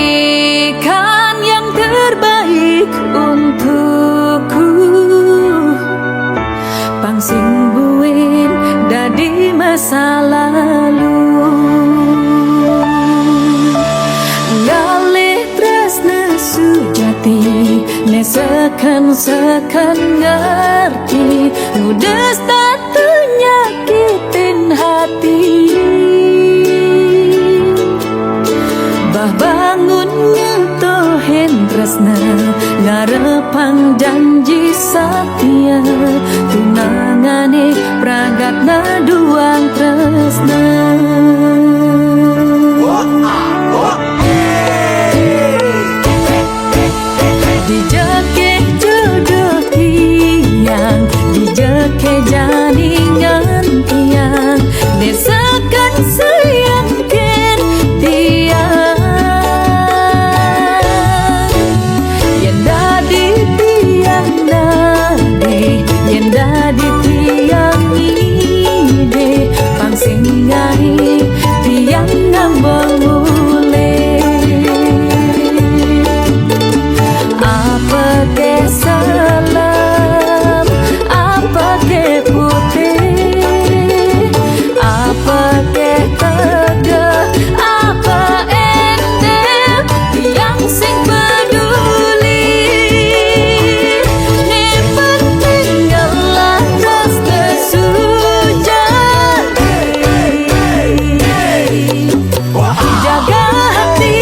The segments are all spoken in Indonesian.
berikan yang terbaik untukku. Pangsing buin dadi masa lalu. Ngalih tresna sujati ne sekan ngerti ngudes tatu nyakitin hati. Bah bangun nyentuhin tresna ngarepang janji setia tunangane pragatna duang tresna. Dijake jodoh tiang, dijake janingan tiang, desakan sayang ken tiang. Yen dadi tiang nade, yen dadi tiang ide, pangsing ngai tiang ngambang mule. Apa ke salam, apa ke putih, apa ke tegak, apa endem yang sing peduli. Ni pentinggalan rasa sujati, jaga hati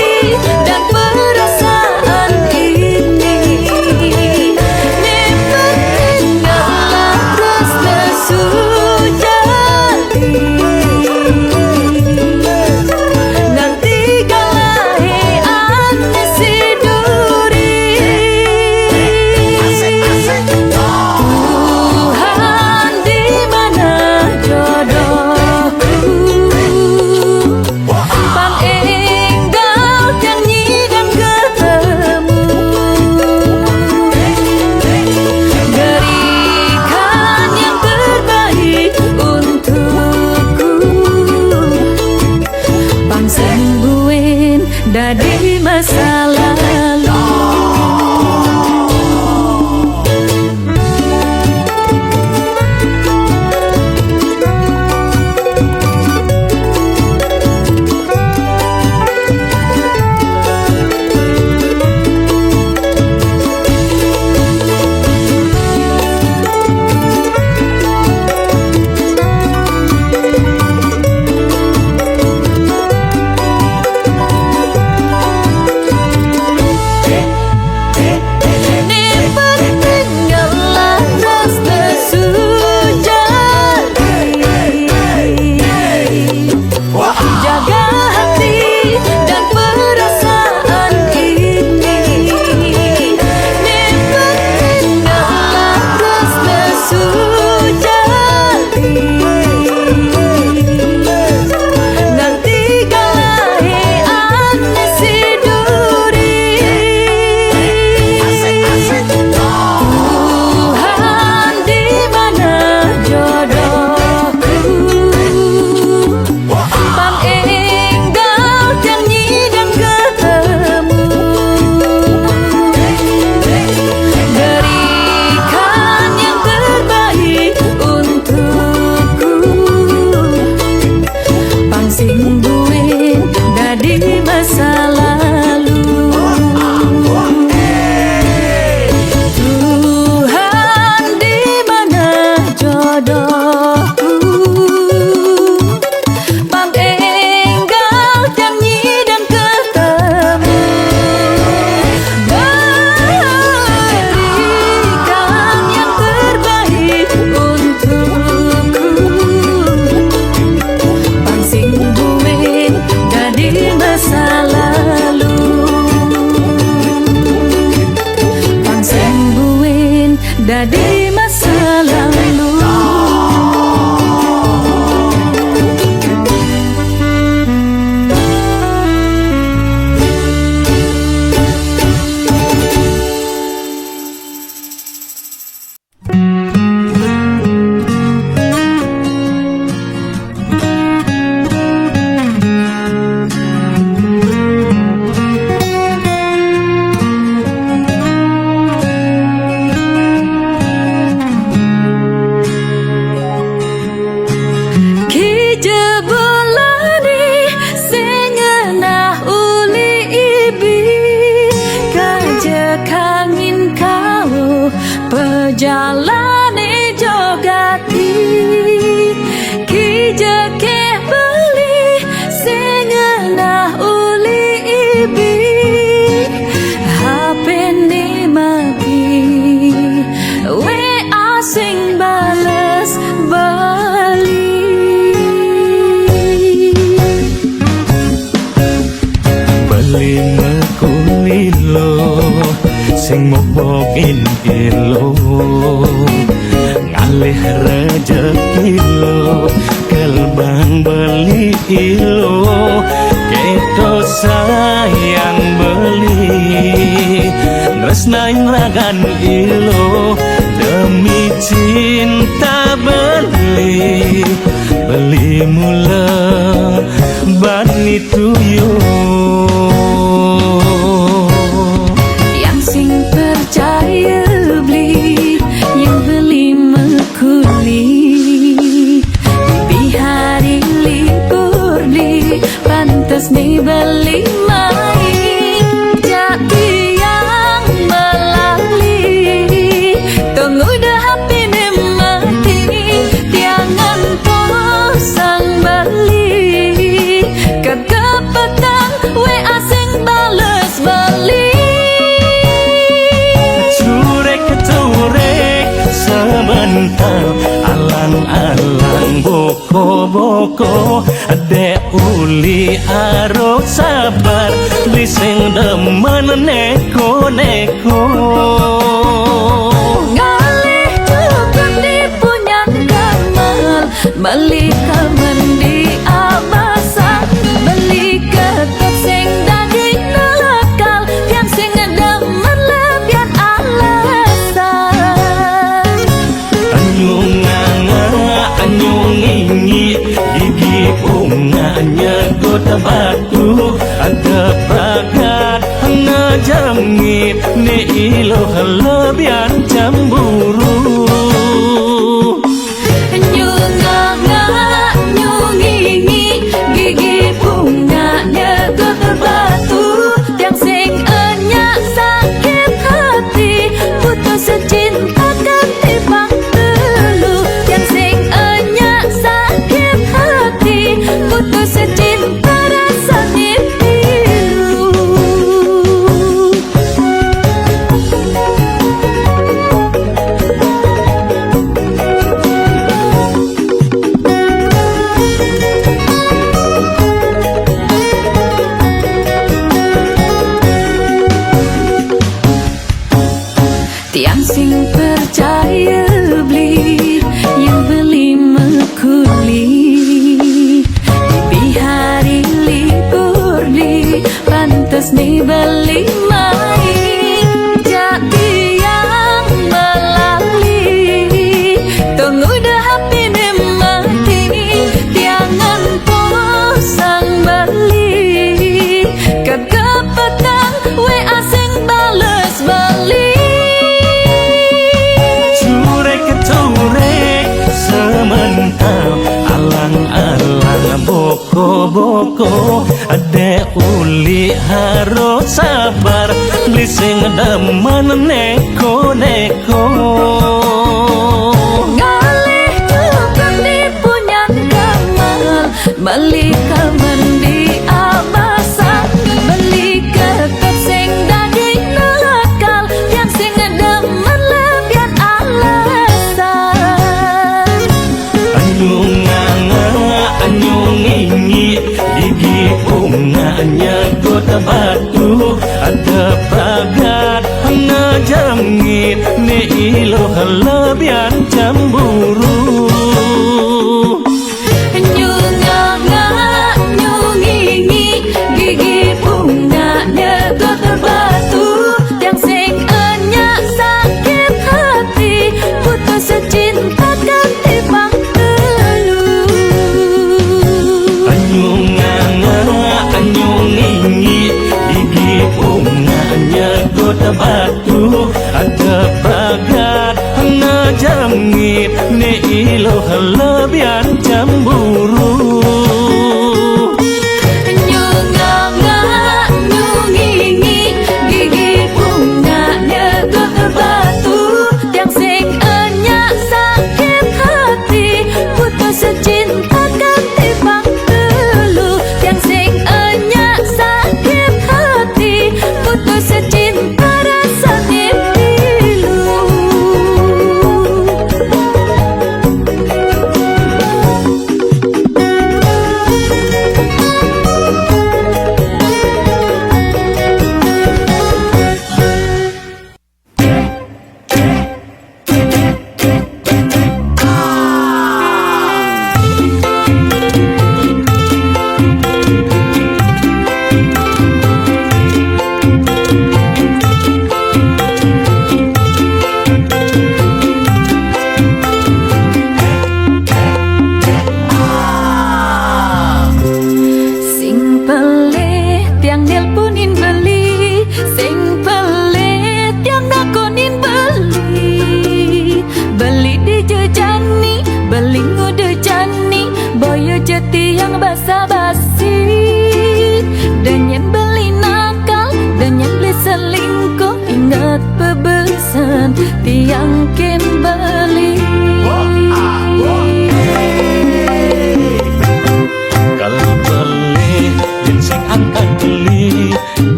dan perasaan ini. Ni pentinggalan rasa sujati, nanti galahe ane siduri. Tuhan di mana jodohku, pangenggal janji dan ketemu. Berikan yang terbaik untukku. Pangsing buin dadi masa lalu. Ni pentinggalan rasa sujati, jaga hati dan perasaan ini. Ni pentinggalan rasa sujati, nanti galahe ane siduri. Tuhan di mana jodohku, pangenggal janji dan ketemu. Berikan yang terbaik untukku. Pangsing buin dadi masa lalu. Tuhan di mana jodohku, pangenggal janji dan ketemu. Berikan yang terbaik untukku. Pangsing buin dadi masa lalu. Pangsing buin dadi masa lalu. jalane jogati ki jeke beli sing nah uli ibi HP ni mati we asing bales bali beli mekulilo sing mokbokin kilo ngalih rezeki lo kelbang beli ilo keto sayang beli tresnain ragan ilo demi cinta beli beli mula bani tuyo yang sing percaya beli yang beli mekuli bihari libur beli pantas nih beli main jadi yang melali tunggu dah hati nih mati tiangan posang beli kekepatan we asing bales beli curek sebentar alang-alang boko-boko ade uli aro sabar bising demen neko-neko ngalih cukup di punya kamal beli kamen di abasa beli ketep sing daging nelakal yang sing demen lebihan alasan anyung ingi gigi bunganya kota batu ada pragat ngejengit ni iloh lebihan cemburu nyungingi gigi bunganya kotor batu yang sing enyak sakit hati putus cinta ganti bang telu yang sing enyak sakit hati putus cinta rasa pilu tiang sing percaya beli yang beli mekuli bihari libur beli pantas nih beli main jadi yang melali tunggu dah hati nih mati tiangan posang beli kekepatan we asing bales beli sementara alang-alang boko-boko ade uli harus sabar lising demen neko-neko ngalih cukup di punya kamal beli kamen di abasa beli ketep sing daging nelakal yang sing demen lebihan alasan anyung ingi gigi bunganya kota batu ada pragat ngejengit ni iloh lebihan cemburu nyungingi gigi bunganya kotor batu yang sing enyak sakit hati putus cinta ganti bang telu anyung ingi gigi bunganya kota batu ada pragat ngejengit ni iloh lebihan cemburu nyungingi gigi bunganya kotor batu yang sing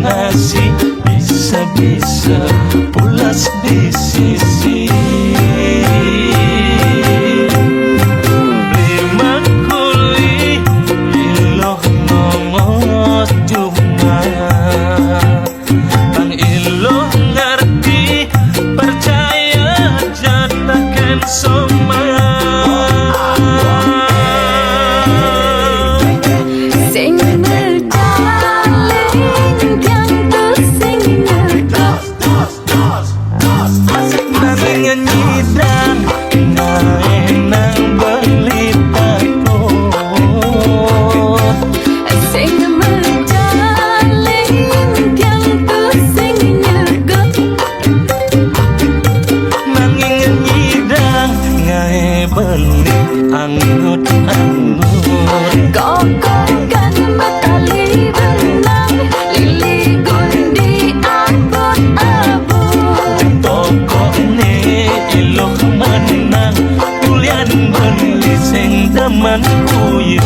nasi bisa-bisa pulas di sisi. Lima kuli iloh nomos cuma Bang iloh ngerti percaya jatakan soma. Sing berjalin yang tersing nyergap Nanging nyidang naenang belita ko. Sing berjalin yang tersing nyergap Nanging nyidang ngae beli anggut-anggut. Kokokan betali benang lili gundi abot-abot. Pokokne iloh menang kulian beli sing demen kuyu.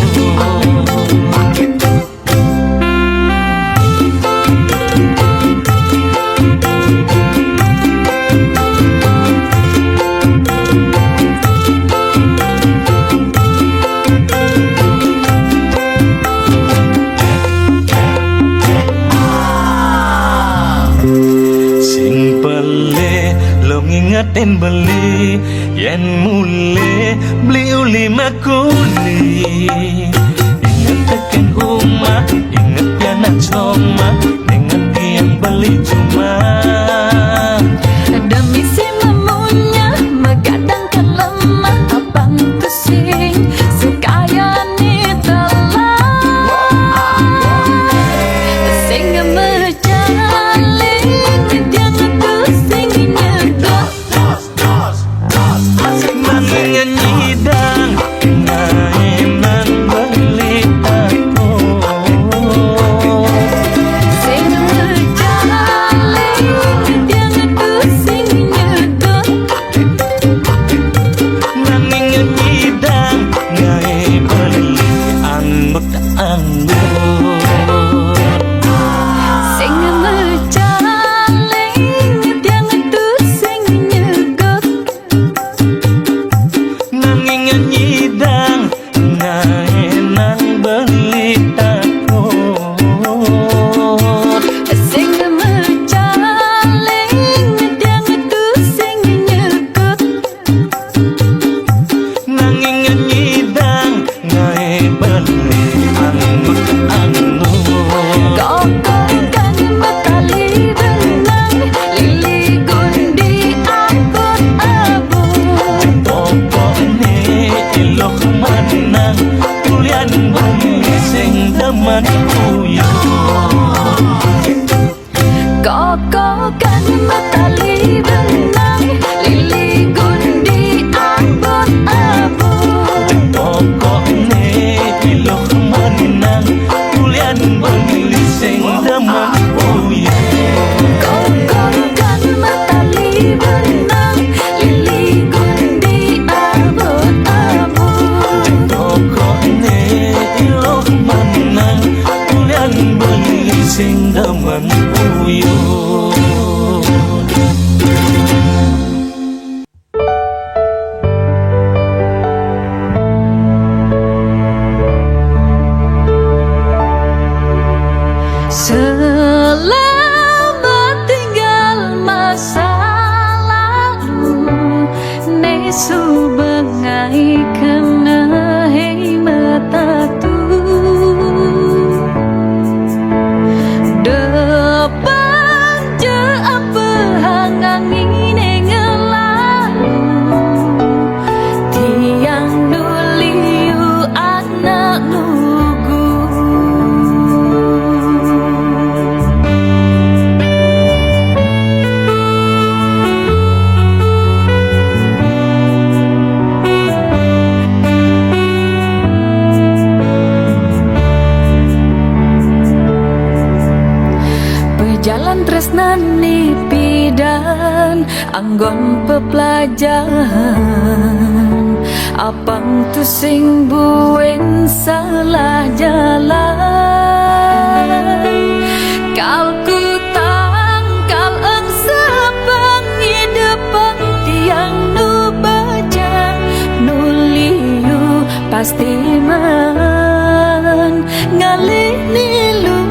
Sing pele lo ngingetin beli yen mule beli uli makuli. Ingat tekan umah, ingat pianak soma dengan tiang beli cuma. Demi si memunya megadangkan lemah abang pusing sekaya ni telah. Sing berjalin yang tersing nyergap Nanging nyidang naenan beli aku. Sing berjalin yang tersing nyergap Nanging nyidang ngae beli anggut-anggut. Sing berjalin yang tersing nyergap Nanging nyidang naenang beli takut. Sing berjalin yang tersing nyergap Nanging nyidang ngae beli anggut-anggut. Kokokan betali benang lili gundi abot-abot. Pokokne iloh menang kulian beli sing demen kuyu. Kokokan betali benang lili gundi abot-abot. Pokokne iloh menang kulian beli sing demen kuyu. Kokokan betali benang lili gundi abot-abot. Pokokne iloh menang kulian beli sing demen kuyu. Selamat tinggal masa lalu Nesu bengai kena hei matatu Depan je apa hangangi ngelalu Tiang nuliu anak lugu Jalan tresnani pidan anggon pepelajaran Apang tu sing buen salah jalan Kal ku tangkal ang sabang idepang tiang nu bajang nu liu pasti man ngalih nilungan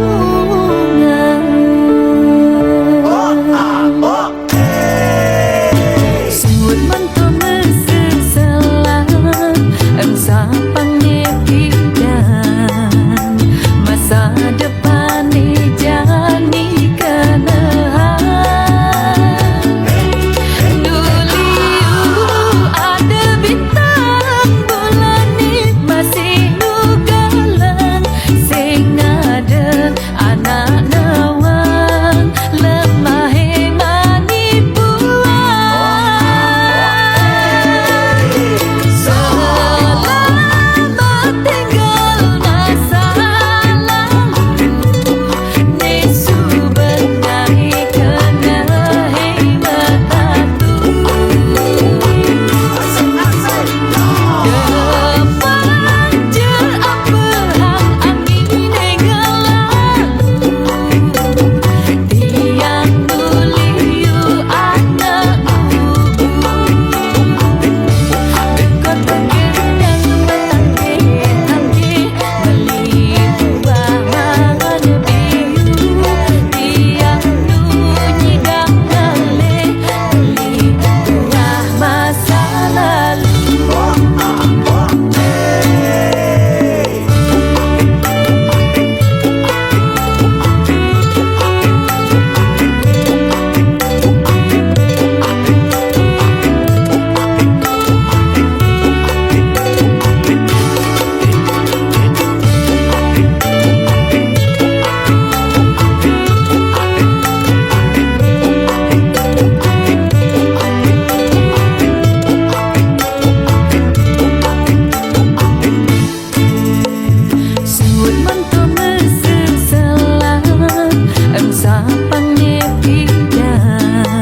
Semut manto meseselan ang sapang nyepidan masa depan ni jani kenahan Nuliu ada bintang bulan ni masih nugalan sing ada anak nawang lemah mani buang Selamat tinggal masa lalu Ni subenai kena hematatu Depan je apa hang angin gelang Tiang nuliu anak Kau tergendang bertangki-tangki Beli buah mangan biu Tiang nyidang ngalih Beli buah masa lalu Semut manto meseselan ang sapang nyepidan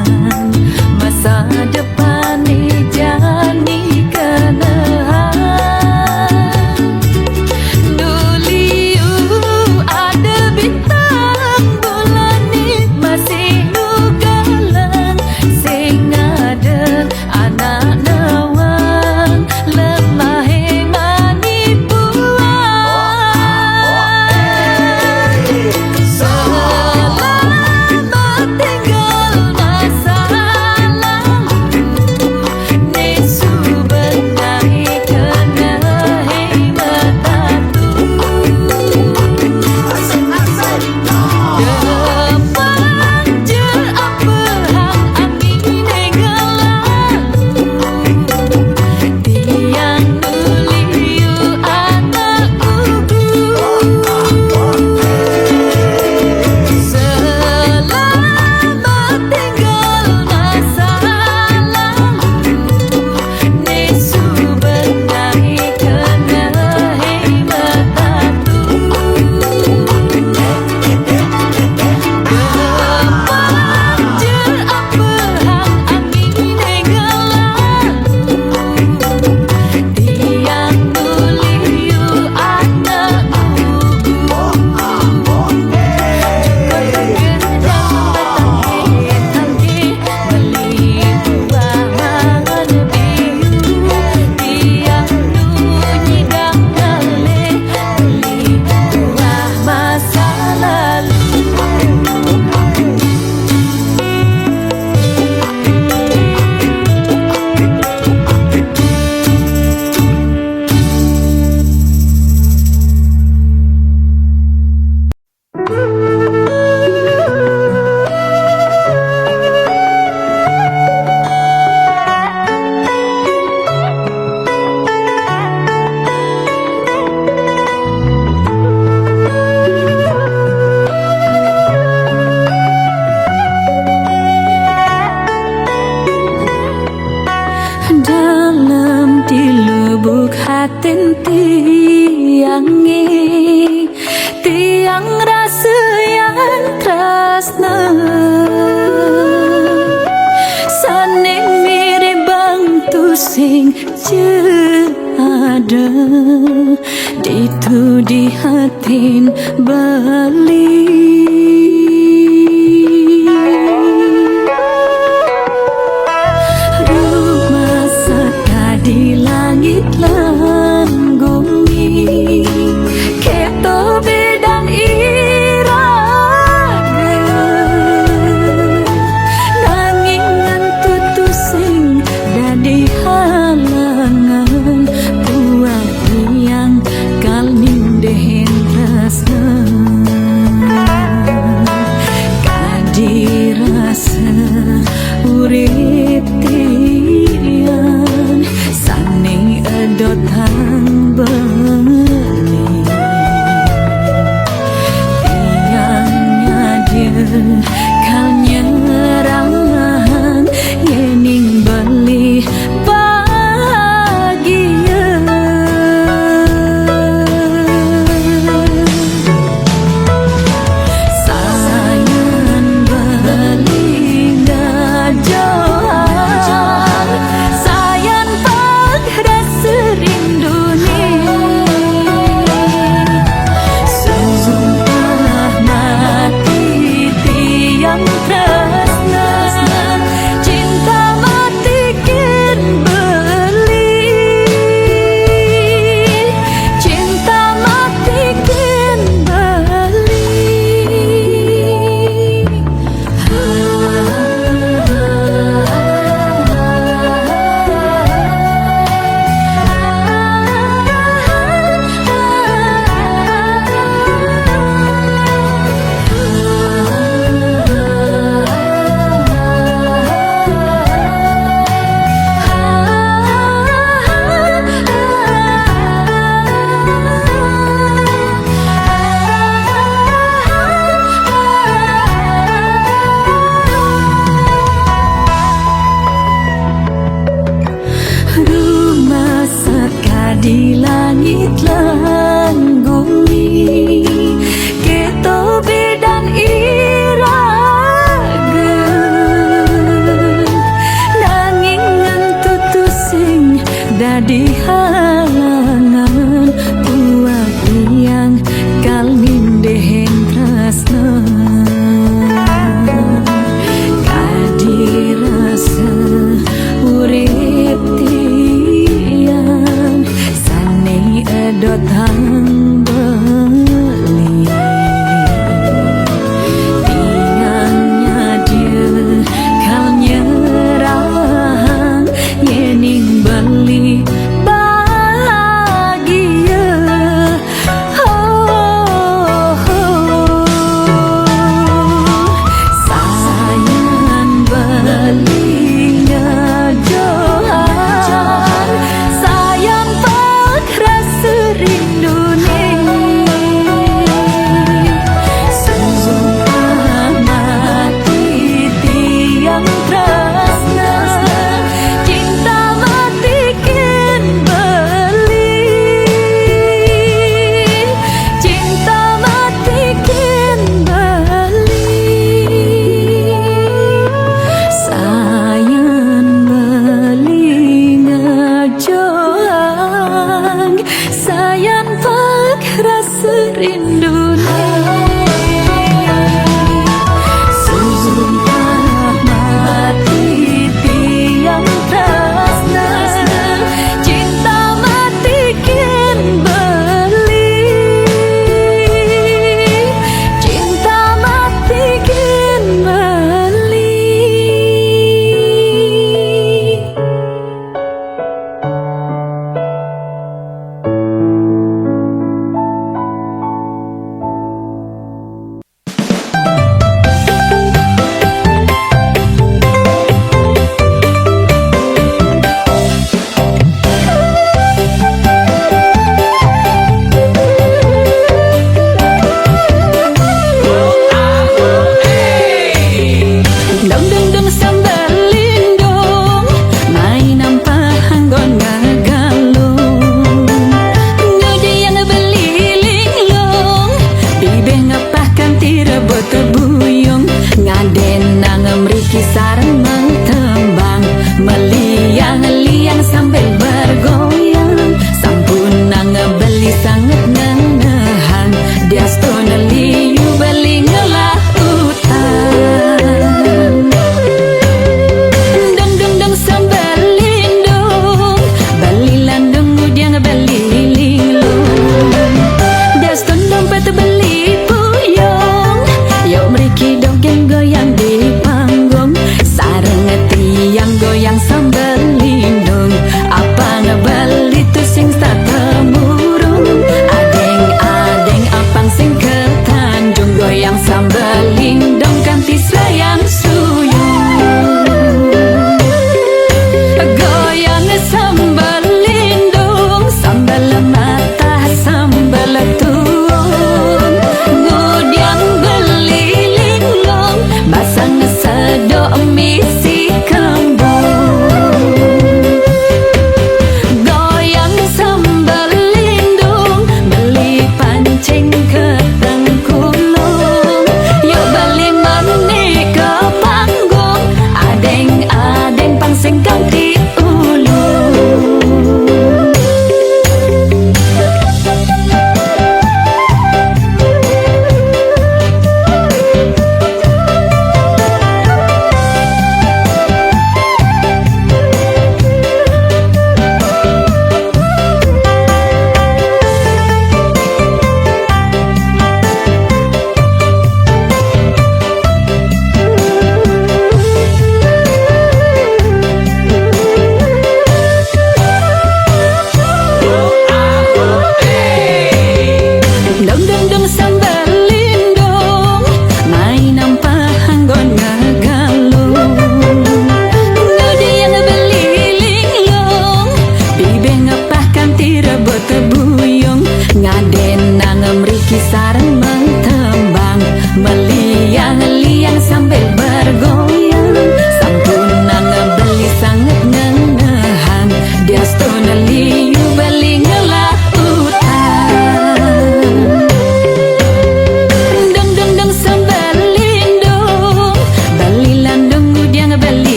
masa depan ni jani kenahan Nuliu ada bintang bulan ni masih nugalan sing ada anak nawang lemah mani buang Selamat tinggal masa lalu Ni subenai kena hematatu Depan je apa hang angin gelang Tiang nuliu anak Selamat tinggal masa lalu Ni subenai kena hematatu Depan je apa hang angin gelang Tiang nuliu anak Bertangki-tangki beli buah mangan biu Tiang nyidang ngalih beli buah masa lalu Dalam di lubuk hati tiangi Tiang rasa yang tresna Saning mirip bang tusing ada Ditu di hatin balik seurip tian sane edot hang beli tiangnya dia kal nyerang yening beli bahagia sayang beli ngajohan sayang pada serindu sumpah mati tiang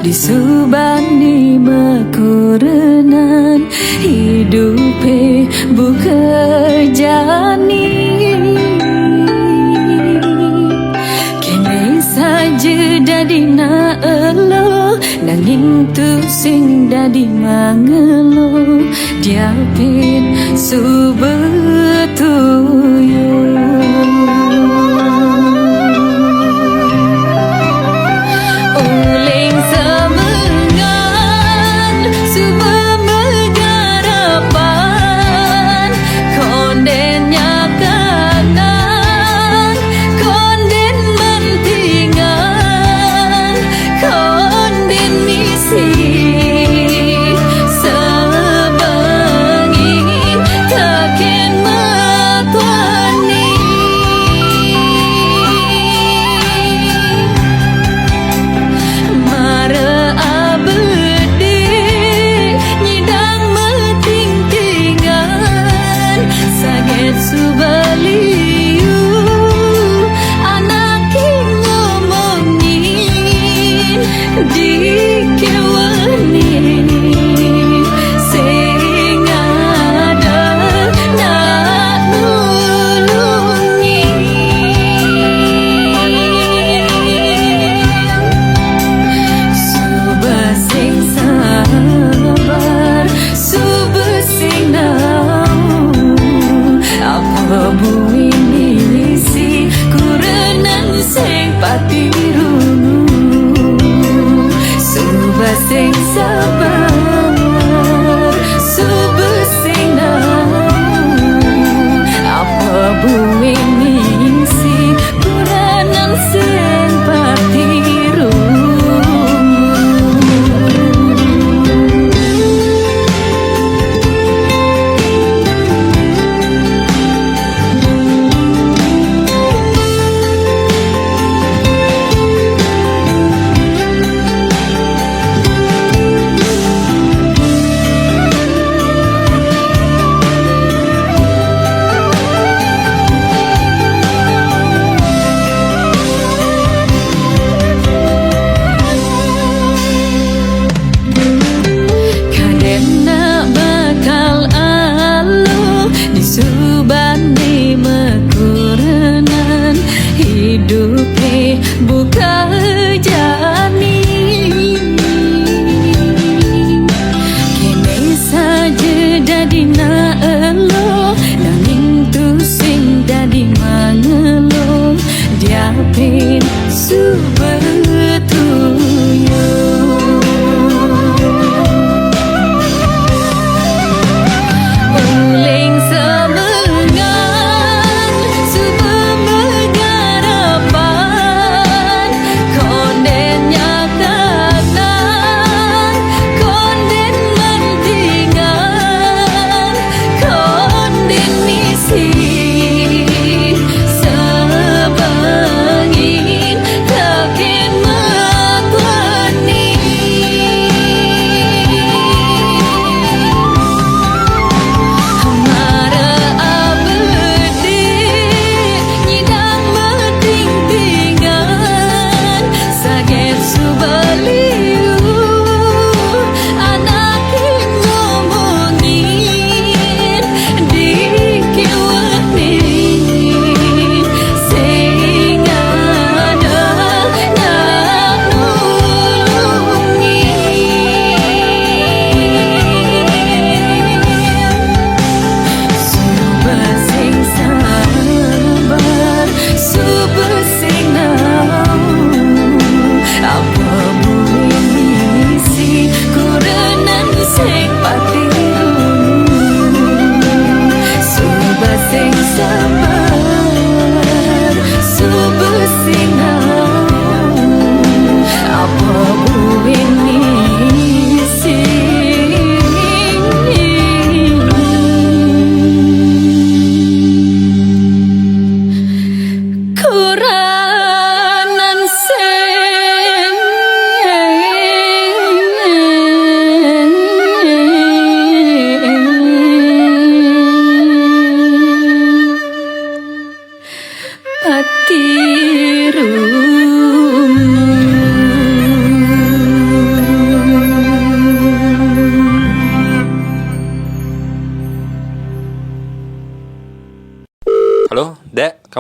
disubani makurenan hidupe bukerjani kene saja dadi na elo nanging tu sing dadi mangelo diapin subetuyo uling semengan subemegarapan kondennya kanan konden mentingan konden misi sebangin takin matwani mara abdi nyidang meting-tingan saget subaliu anak ngomongin di keweni sing ada nak nulungi Subah sing sabar, subah sing nau apa bui misi kurenan sing patiru Subah sing sabar, subah sing nau apa bui misi kurenan sing patiru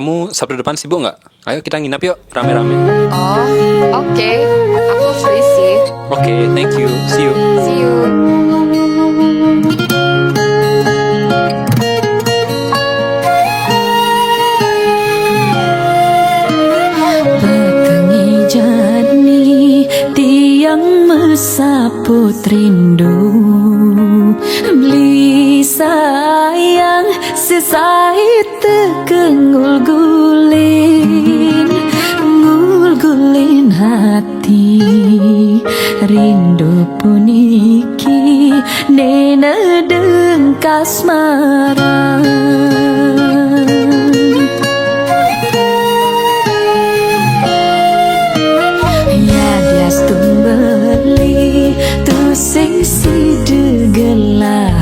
kamu Sabtu depan sibuk nggak? Ayo kita nginap yuk, rame-rame. Oh, oke. Aku free sih. Oke, thank you. See you. See you. Petengi jani tiang mesaput rindu, beli sayang sesait tekengul gulin hati, rindu puniki nena dengkas marah. Beli tu sing si degelang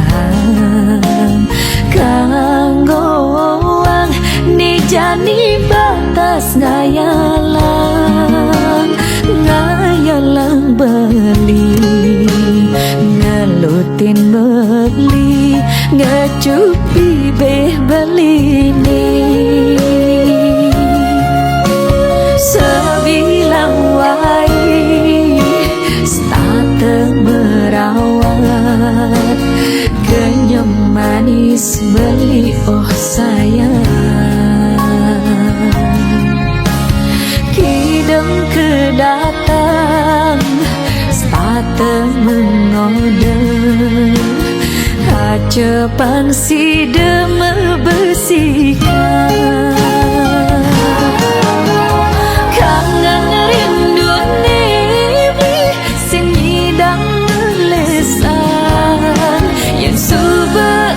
kanggoang ni jani batas ngayalang beli ngelutin beli ngecupi beh beli ni sebilang wai merawat kenyam manis beli oh sayang kidem kedatang starte mengode hacepan si deme bersihkan kangen rindu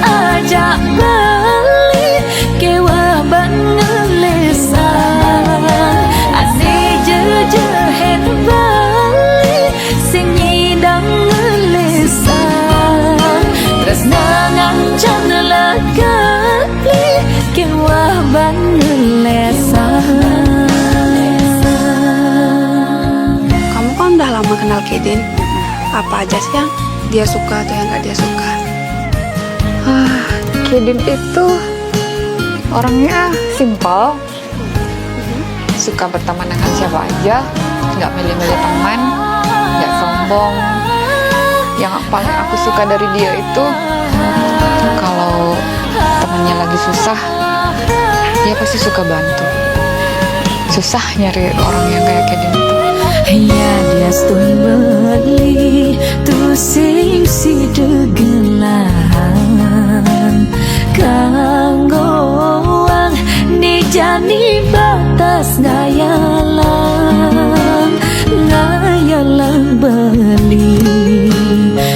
ajak balik kewa bangelesan ane jejehet balik sing nyidang ngelesan terus nangancan lekali kewa bangelesan. Kamu kan udah lama kenal Kedin. Apa aja sih yang dia suka atau yang gak dia suka? Kedin itu orangnya simpel, suka berteman dengan siapa aja, nggak milih-milih teman, nggak sombong. Yang paling aku suka dari dia itu kalau temannya lagi susah, dia pasti suka bantu. Susah nyari orang yang kayak Kedin itu. Ya dia stun beli tu sing si degelan kanggoang ni jani batas ngayalang beli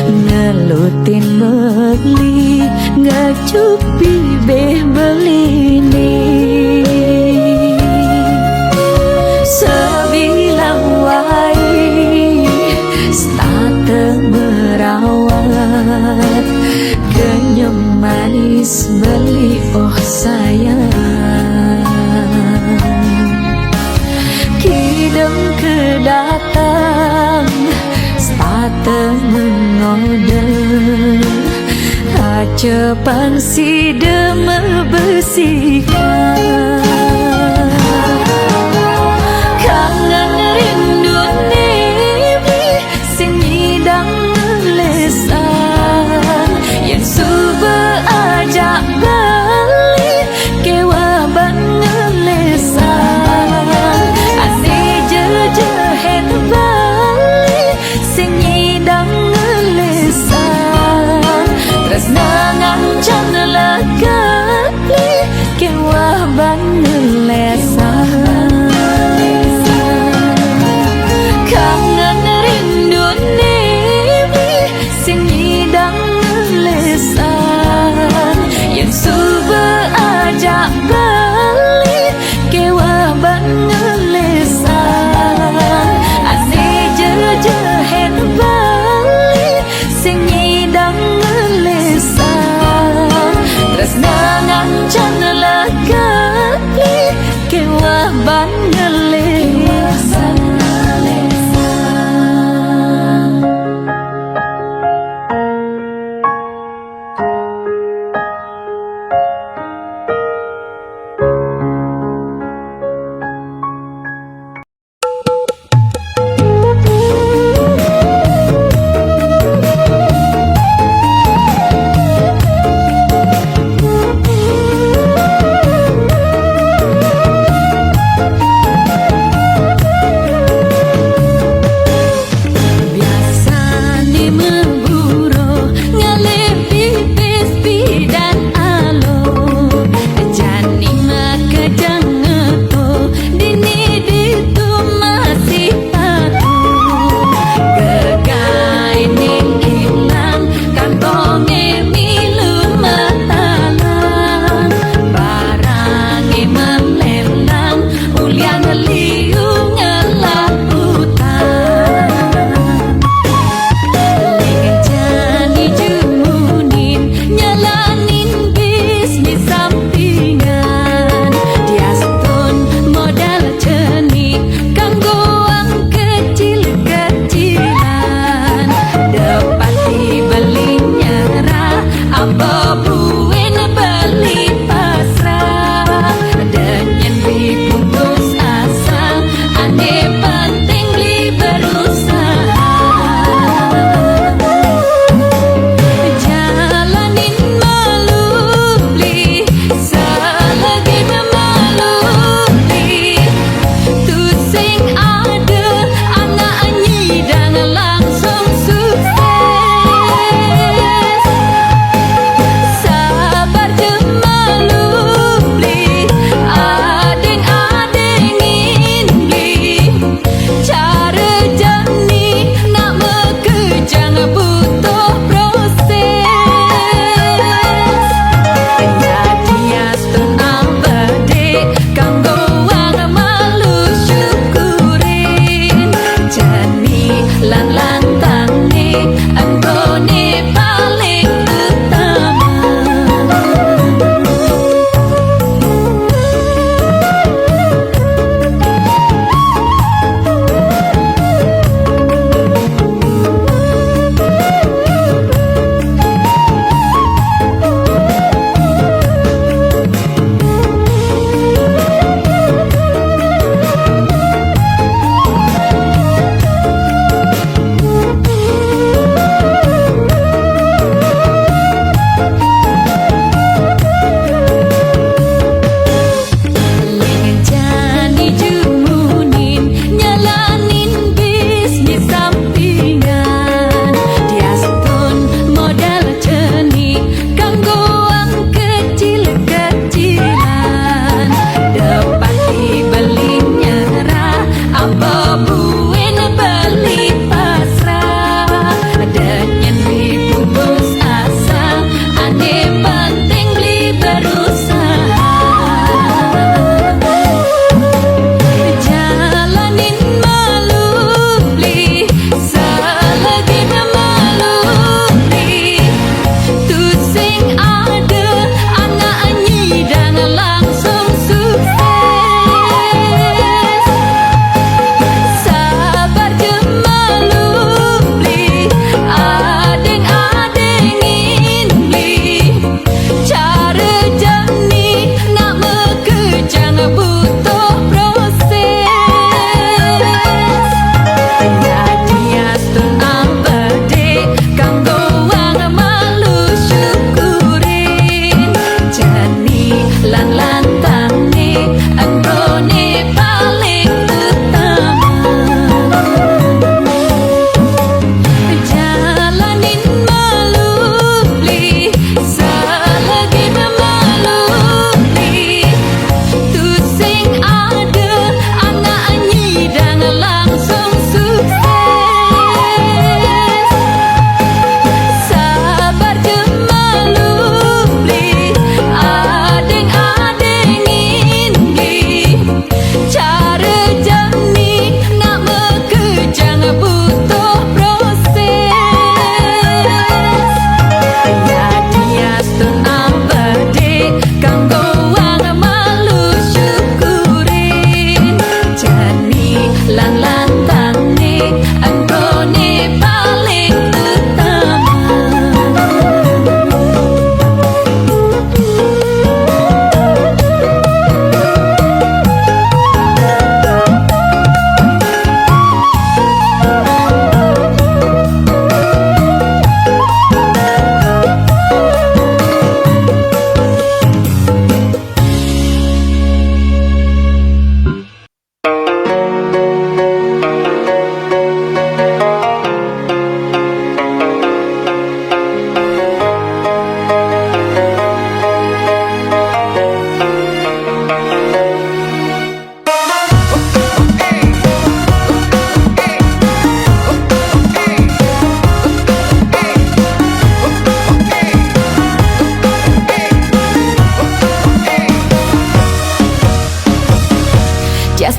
ngelutin beli ngecupi beh beli ni sebilang wai starte merawat kenyam manis beli oh sayang kidem kedatang starte mengode hacepan si deme bersihkan kangen rindu nebi sing nyidang lesan yang suba ajak balik kewa bangelesan ane jejehet balik sing nyidang lesan terus nangancan lekali kewa bangelesan kangen rindu nebi sing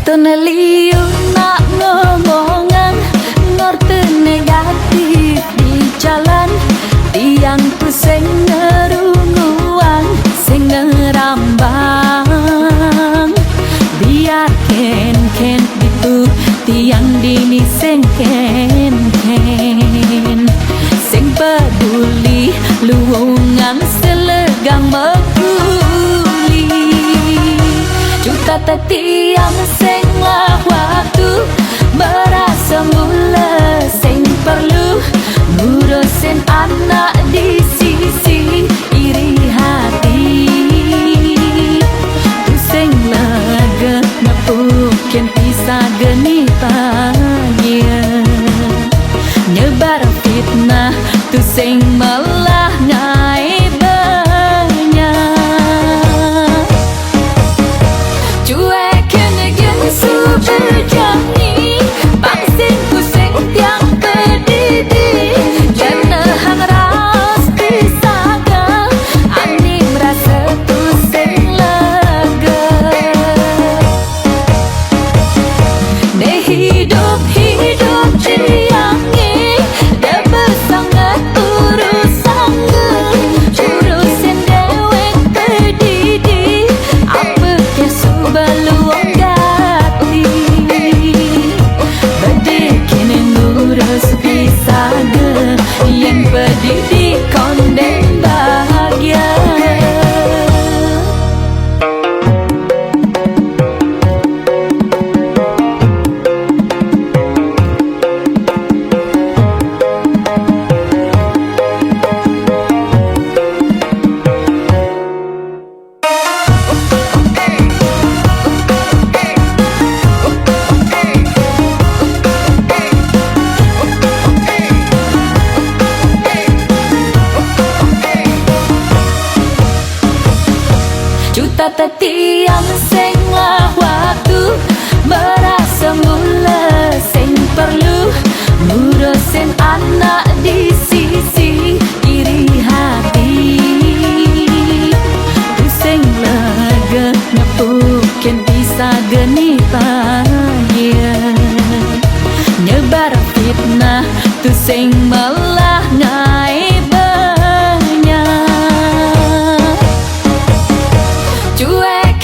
Toneliu nak ngomongan ngerti negatif di jalan tiang tu sing ngerunguan sing ngerambang biar ken itu tiang dini sing ken sing peduli luungan selegang meguli juta tiang sing waktu merasa mula sing perlu ngurusin anak di sisi iri hati tu sing lega ngepukin pisah genitanya nyebar fitnah tu sing malah ngai banyak cuekin gen superjani bangsing pusing tiang pedidi jana hang ras pisaga ani merasa tu sing lega ne hidup ciangi dah bersangat urusan urusin dewek pedidi apa kesu baluang gati bedikin ngurus pisaga yang pedidi konden bahagia. Juta tiang sing waktu merasa mula sing perlu ngurusin anak di sisi iri hati tu sing lega ngepukin pisah genitanya nyebar fitnah tu sing malah ngai banyak cuek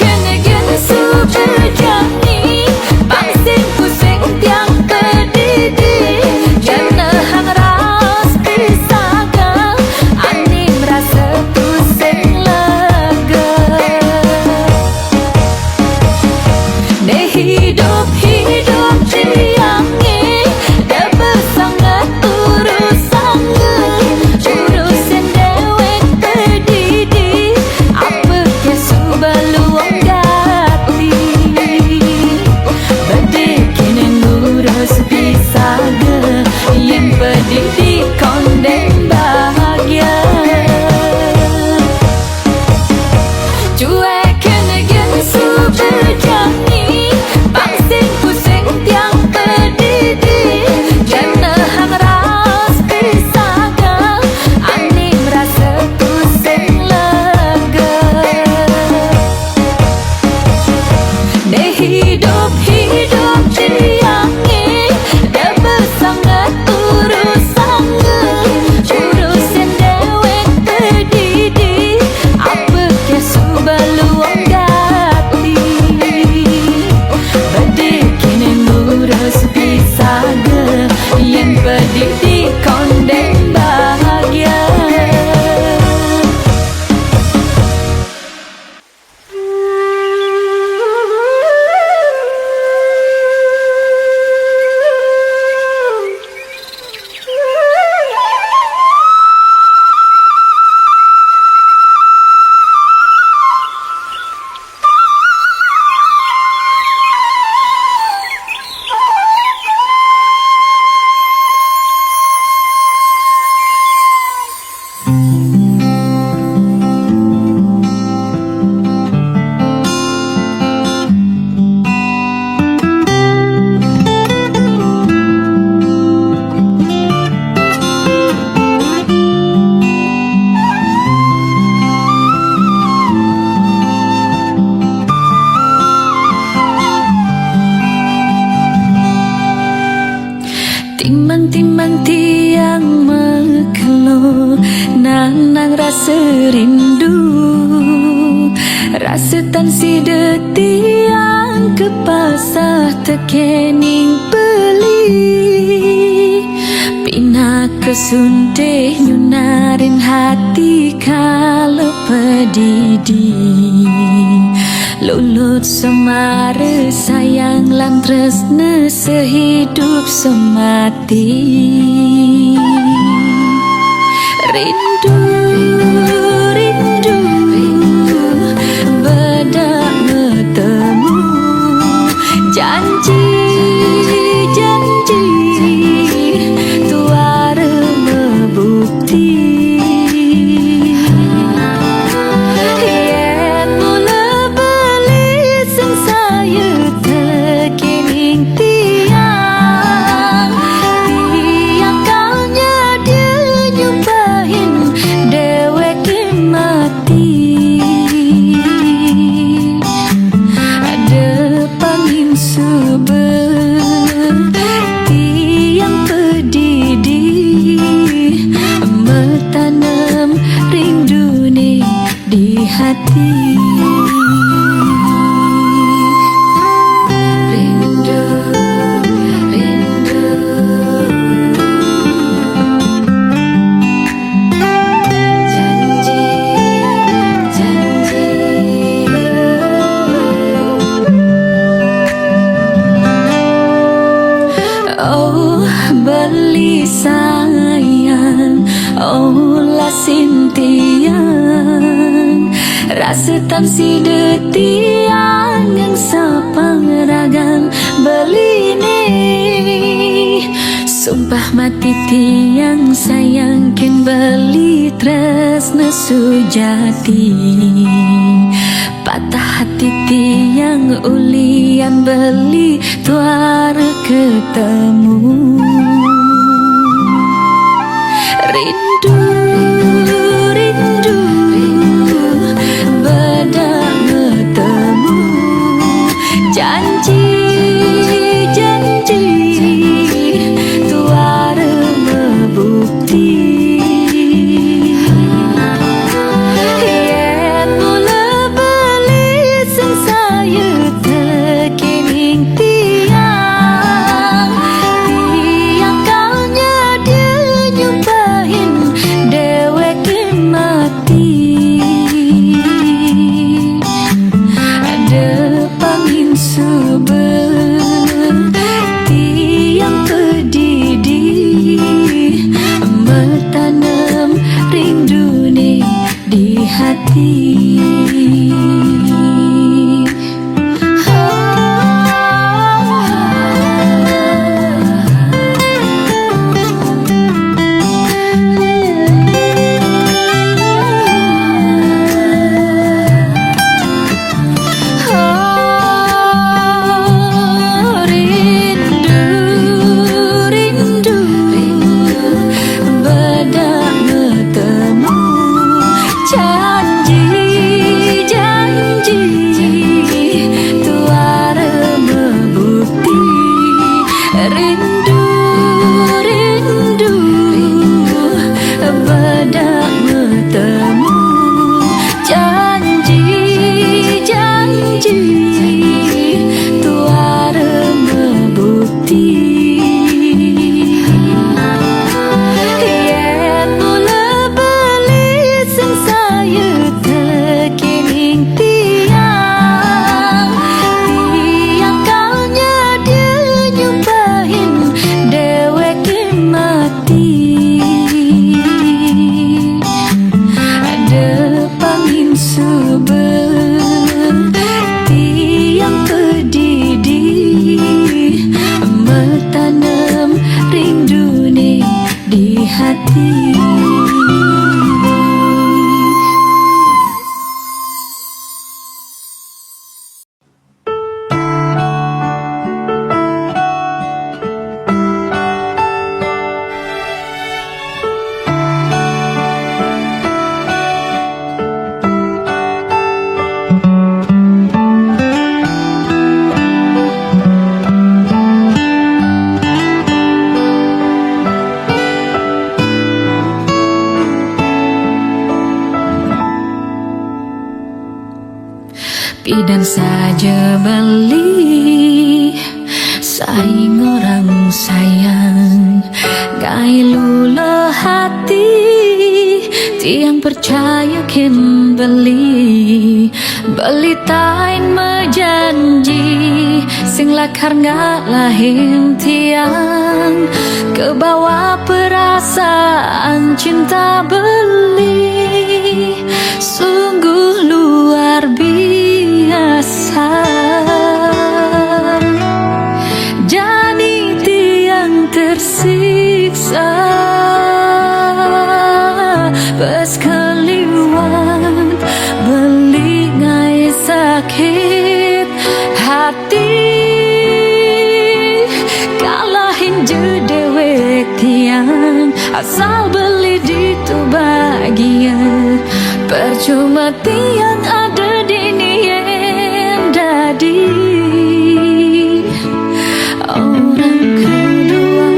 rasa rindu, rasa tan si detiang kepasah tekening beli. Pina kesundeh nyunarin hati kalau pedidi. Lulut semara sayang lan tresna sehidup semati. Rindu, rindu, bedak bertemu. Janji, janji, tuara membukti. Yen mula beli sing saya tekening tiang, tiang kaunya dia nyumpahin dewek mati. Ada pangin seperti yang pedidi, bertanam rindu ni di hati. Rindu, rindu, janji, janji. Oh, beli sayang, oh lah sintiang, rasa tan si detiang yang sapang ragang beli ni. Sumpah mati tiang sayang kin beli tresna sujati. Patah hati tiang ulian beli tuara ketemu. Rindu, rindu, bedak bertemu. Janji, janji, tuara membukti. Yen mula beli sing saya tekening tiang, tiang kaunya dia nyumpahin dewek mati. Ada pangin seperti yang pedidi, bertanam rindu ni di hati. Rindu, rindu, bedak bertemu. Janji, janji, tuara membukti. Rindu, rindu, bedak bertemu. Janji, janji, tuara membukti. Yen mula beli sing saya tekening tiang, tiang kaunya dia nyumpahin dewek mati. Ada pangin bidan saja beli, saing orang sayang, gai lula hati, tiang percaya kin beli, beli tain mejanji, sing lakar nggak lahin tiang, ke bawah perasaan cinta beli, sungguh luar biasa. Jadi tiang tersiksa, pas keliwat beli ngai sakit hati, kalahin je dewek tiang, asal beli di tu bagian, percuma tiang ada di nien dadi orang kedua.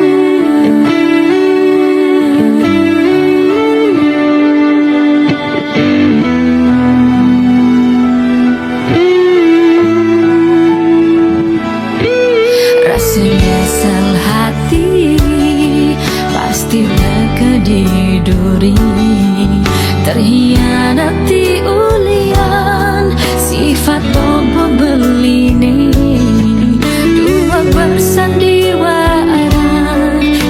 Rasanya sel hati pastilah kediduri, terhianati ulian sifat bobo beline, dua bersandiwara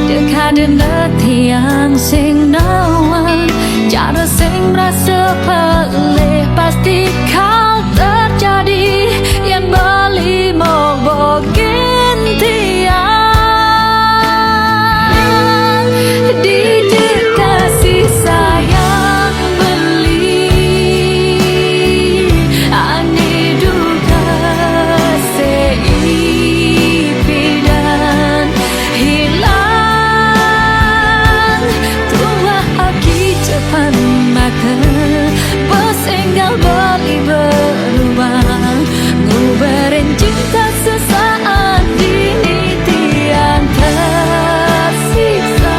dekaden tiang sing nawan, cara sing merasa pelih pasti kau terjadi, yang bali mau bogin tiang di kasih sayang beli, ani duka seipidan hilang, tua aki cepat mata, pesenggal bali berubah, ngubarin cinta sesaat ini tiang tersiksa,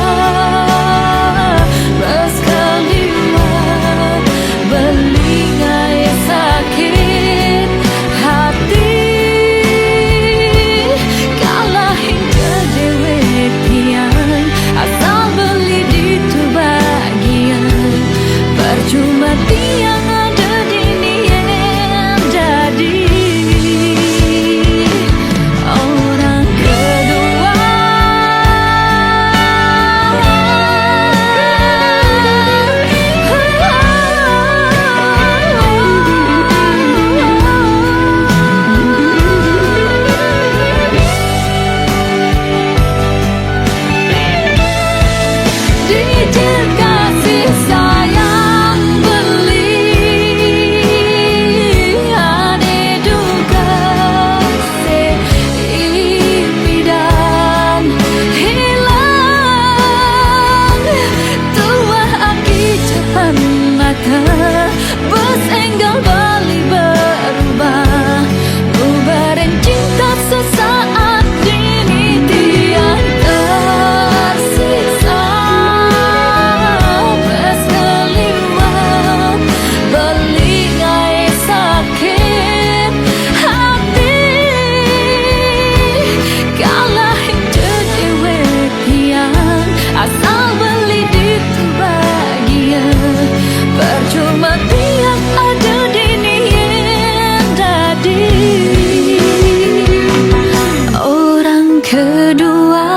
bersekaliwat beli ngai sakit hati, kalahin dewek tiang, asal beli di tu bagian, percuma tiang ada di nien jadi orang kedua. Dijil kasih sayang beli, ane duka seipidan hilang, tua aki cepat mata, besenggal bali berubah, ubarin cinta sesaat ini tiang tersiksa, bersekaliwat beli ngai sakit hati, kalahin dewek tiang, asal beli di tu bagian, percuma tiang ada di nien dadi orang kedua.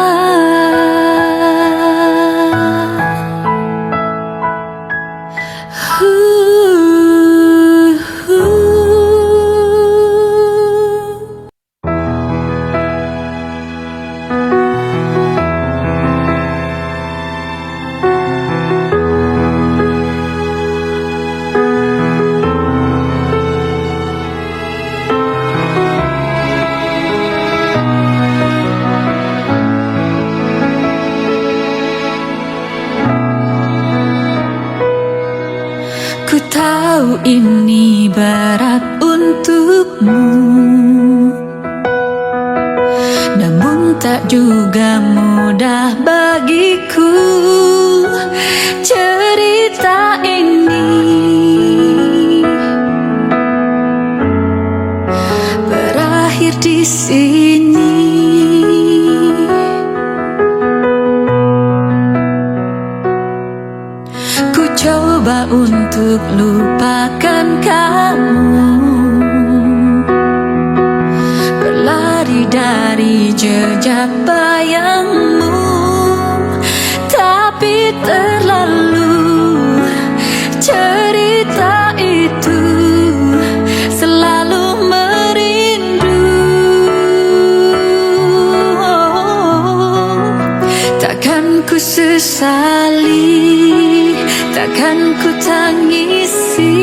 Ku tahu ini berat untukmu, namun tak juga mudah bagiku cerita ini. Ku coba untuk lupakan kamu, berlari dari jejak bayangmu, tapi terlalu cerita itu selalu merindu. Takkan ku sesali, takkan ku tangisi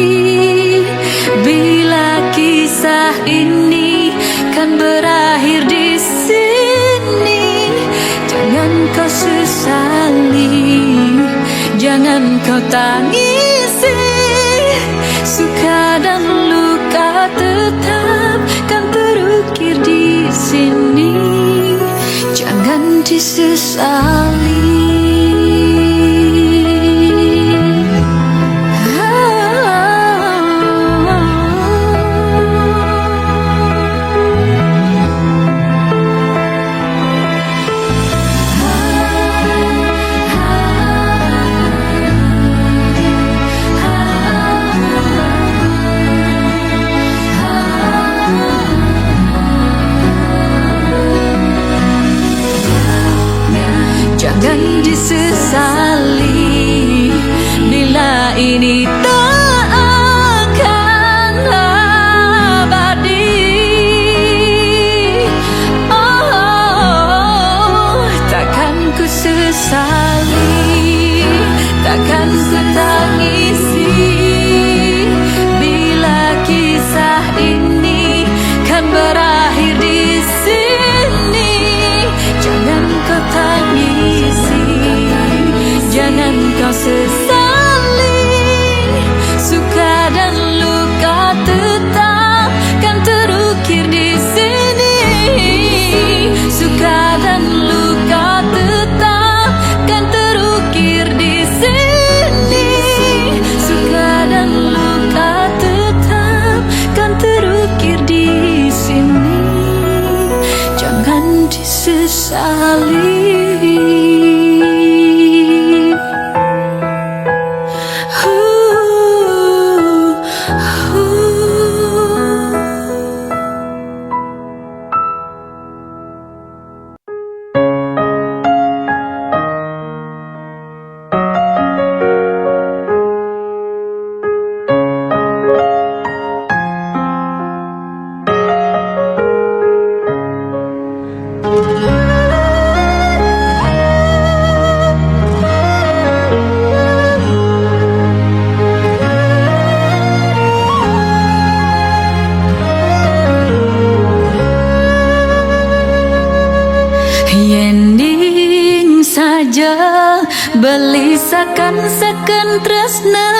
bila kisah ini kan berakhir di sini. Jangan kau sesali, jangan kau tangisi. Suka dan luka tetap kan terukir di sini. Jangan disesali. Jangan disesali bila ini tak akan abadi. Oh, takkan ku sesali, takkan ku tangisi bila kisah ini kan berakhir di sini. Jangan kau tangisi, jangan kau sesali. Suka dan luka tetap kan terukir di sini. Suka dan luka tetap kan terukir di sini. Suka dan luka tetap kan terukir di sini. Jangan disesali. Yening saja belisakan seken tresna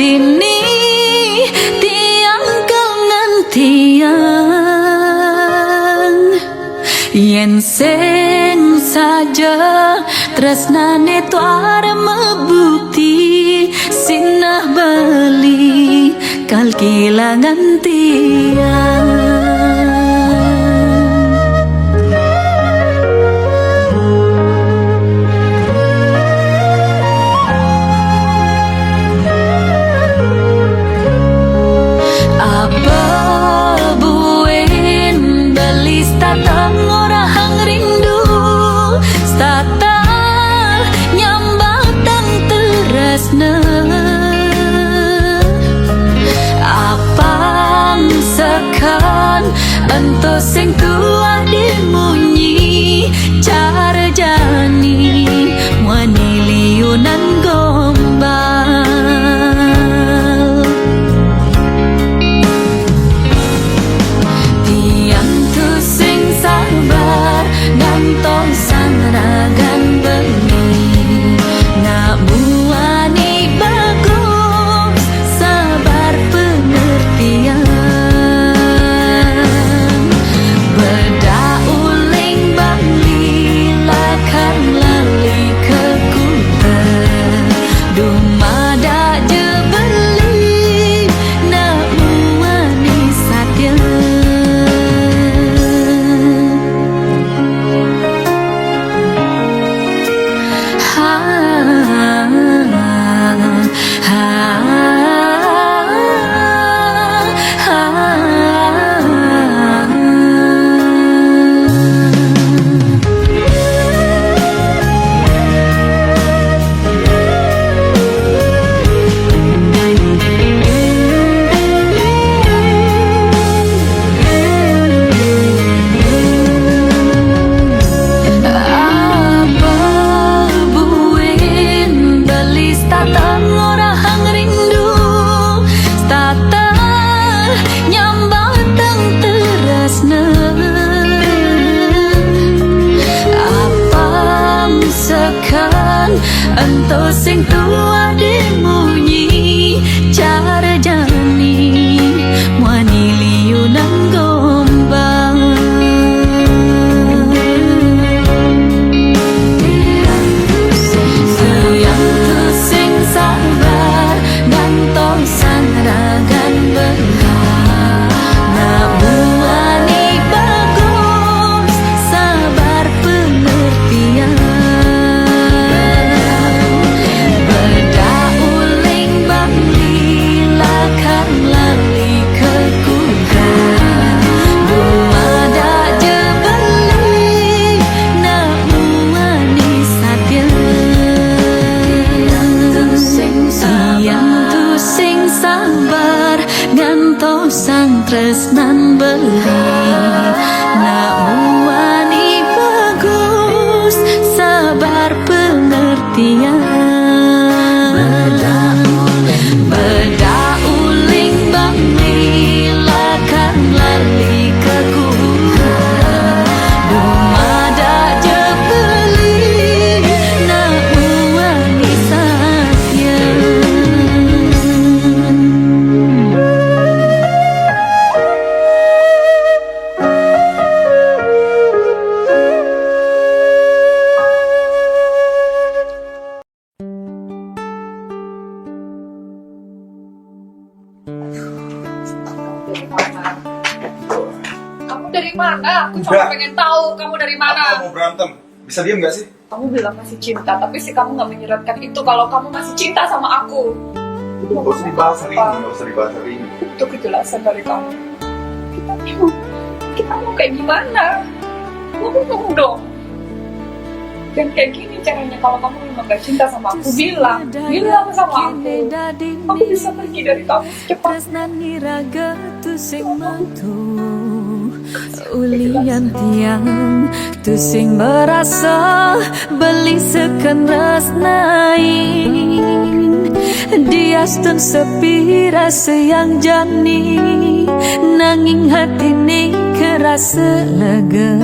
dini tiang kangen tiang. Yen seng saja tresnane tuare mebukti sinah beli kal kilangan tiang. Apang sekali datang orang rindu tata nyambatang terasna apam sekan ento sing tua dimunyi cara jani muani liunan gombang sayang tu sing sabar gantong sangragan bengar namuani bagus sabar pengertian beda uling bangli lakan lali kekuran dumada je beli namuani satya yang tu sing sabar ganto sang tresnan beli namuani bagus sabar pengertian beda uling bangli lakan lali kekuran dumada je beli namuani satya Kamu dari mana? Aku cuma Udah. pengen tahu kamu dari mana. Apa mau berantem? Bisa diam gak sih? Kamu bilang masih cinta, tapi sih kamu nggak menyeratkan itu kalau kamu masih cinta sama aku. Gak usah dibahas hari ini, gak usah dibahas hari ini. Itu kejelasan dari kamu. Kita mau kayak gimana? Ngomong dong. Dan kayak gini caranya kalau kamu memang gak cinta sama aku, bilang sama aku. Aku bisa pergi dari kamu secepatnya. tresnani raga tu sing mantu ulian tiang tu sing merasa beli sekan resnain diastun sepi rasa yang jani nanging hati ni kerasa lega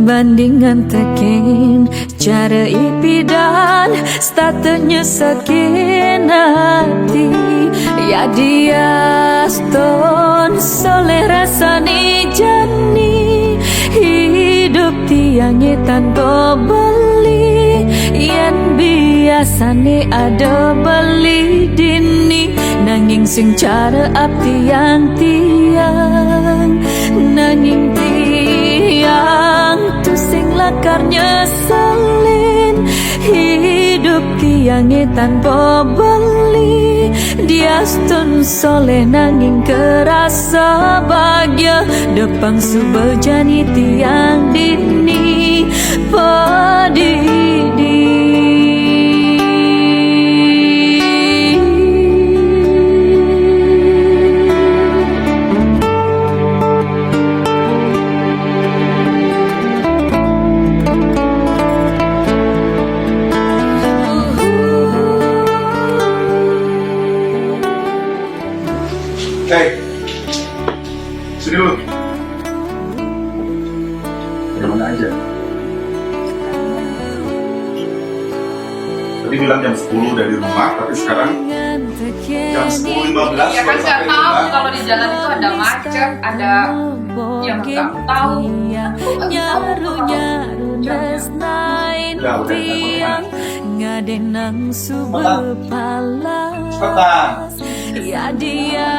bandingan tekin cara ipidan statusnya sakin hati ya dia ston soleh rasani jani hidup tiangnya tanpa beli yang biasane ada beli dini nanging sing cara abdi yang tiang nanging tiang tu sing lakarnya salin hidup tiangnya tanpa beli dia stun soleh nanging kerasa bahagia depan subajani tiang dini padidi. Hey, sini dulu. Dari mana aja? Tadi bilang jam 10 dari rumah, tapi sekarang jam 10.15 Ya kan baru nggak sampai tahu rumah. kalau di jalan itu ada macet, ada yang nggak tahu. Aku nggak tahu ngadenang subuh palas Cepetan. ya dia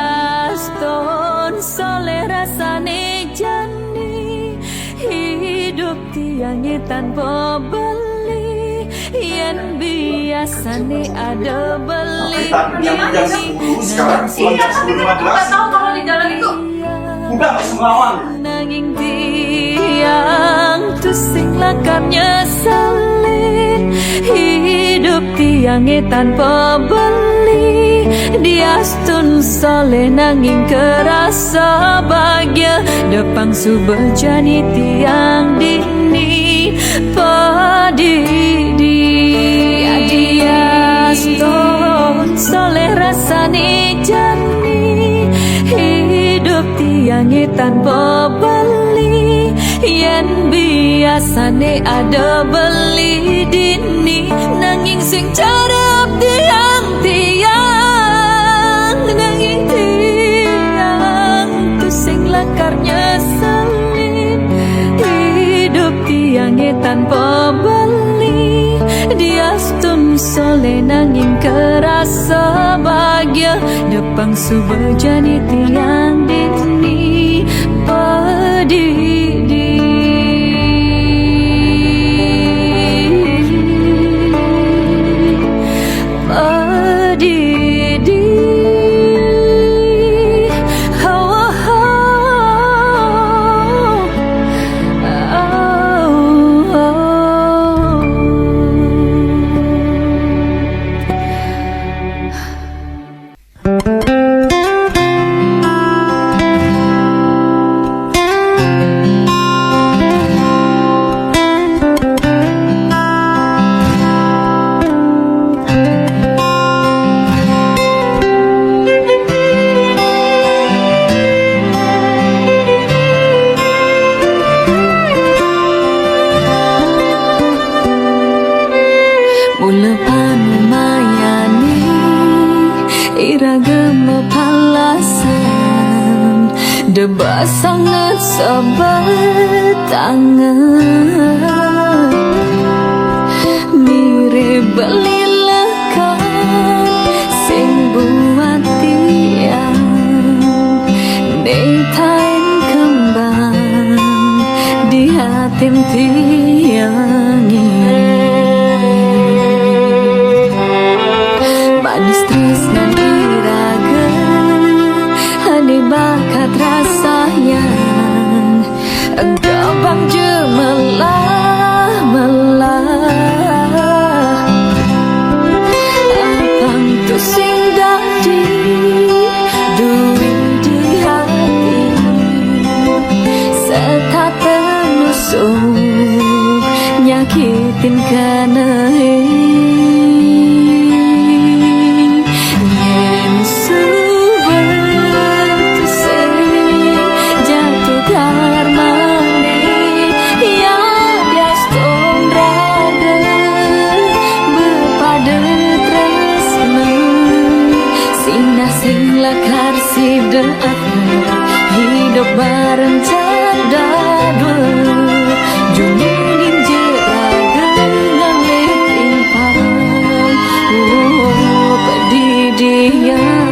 stone soleh rasane jani hidup tiangnya tanpa beli yang biasane ada beli Tapi jam 10 sekarang belum jam 10.15. nggak tahu kalau di jalan itu. Udah nggak usah ngelawan. nanging tiang tu sing lakarnya salin hidup tiangnya tanpa beli dia stun soleh nanging kerasa bahagia depan subajani tiang dini padidi dia stun tiange tanpa beli, yen biasane ada beli dini, nanging sing carep tiang-tiang, nanging tiang tu sing lakar nyeselin, hidup tiange tanpa beli, dia stun soleh nanging kerasa bahagia, depang subajani tiang dini pedidi. Pedidi. Oh, oh, oh, oh. Mula panumayani iragam palasan, deba sangat sebatangan, mirip belilakan sing buat tiang netain kembang di hatim tiangi. Manis tresnan iraga, ane bakat rasayang, engkau bang jemelah melah, abang tu sing dadi duwi di hati, serta penusuk nyakitin kanai. Hidup bareng cadadwa Juminin jeraga nang letimpang, oh pedidian.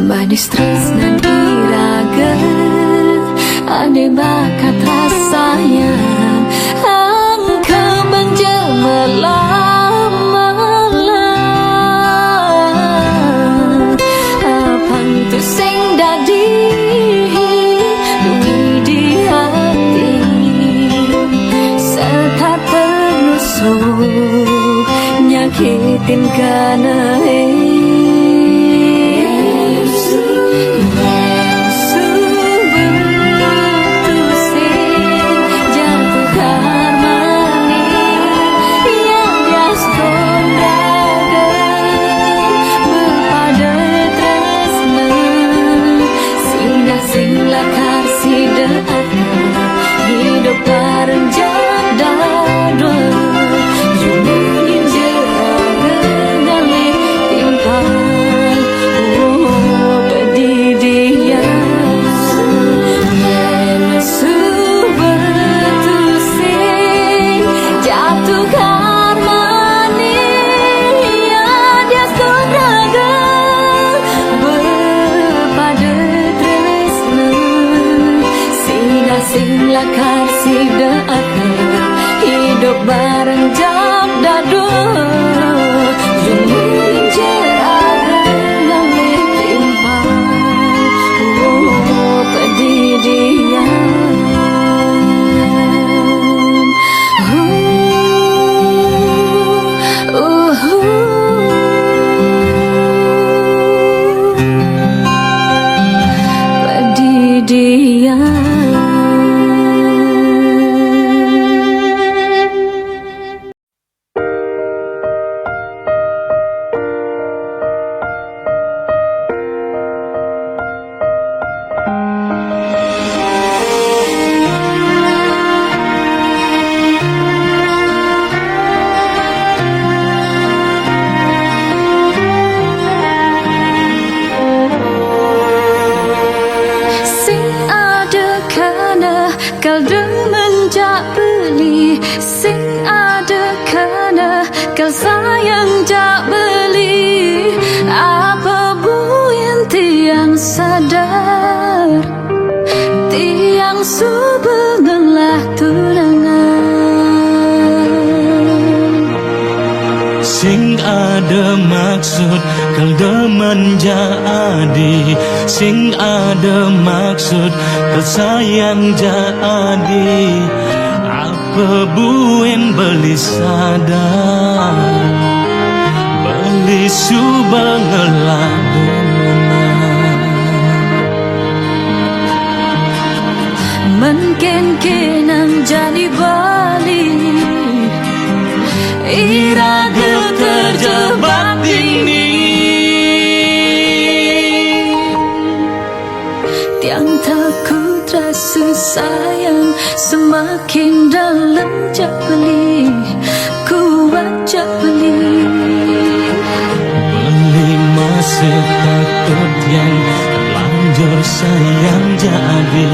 Manis tresnan iraga, ane bakat rasayang, angka bang jemelah malah, apang tu sing dadi duwi di hati, serta penusuk nyakitin kanai. Hidup bareng jadadwa Juminin jeraga nang letimpang, oh pedidian. Yen subetusing jatuh karmani, ya dia sodraga berpada tresna, sing lakar sida akan hidup bareng jam dadu Juminin jeraga nang letimpang, oh ada maksud kal demen jadi, sing ada maksud kal sayang jadi. Apa buen beli sadar, beli subang ngelah demenan. Mungkin kenang jadi bali iraga terjebak ini. Tiang takut rasa sayang semakin dalam jak beli, kuat jak beli. Beli masih takut yang terlanjur sayang jadi,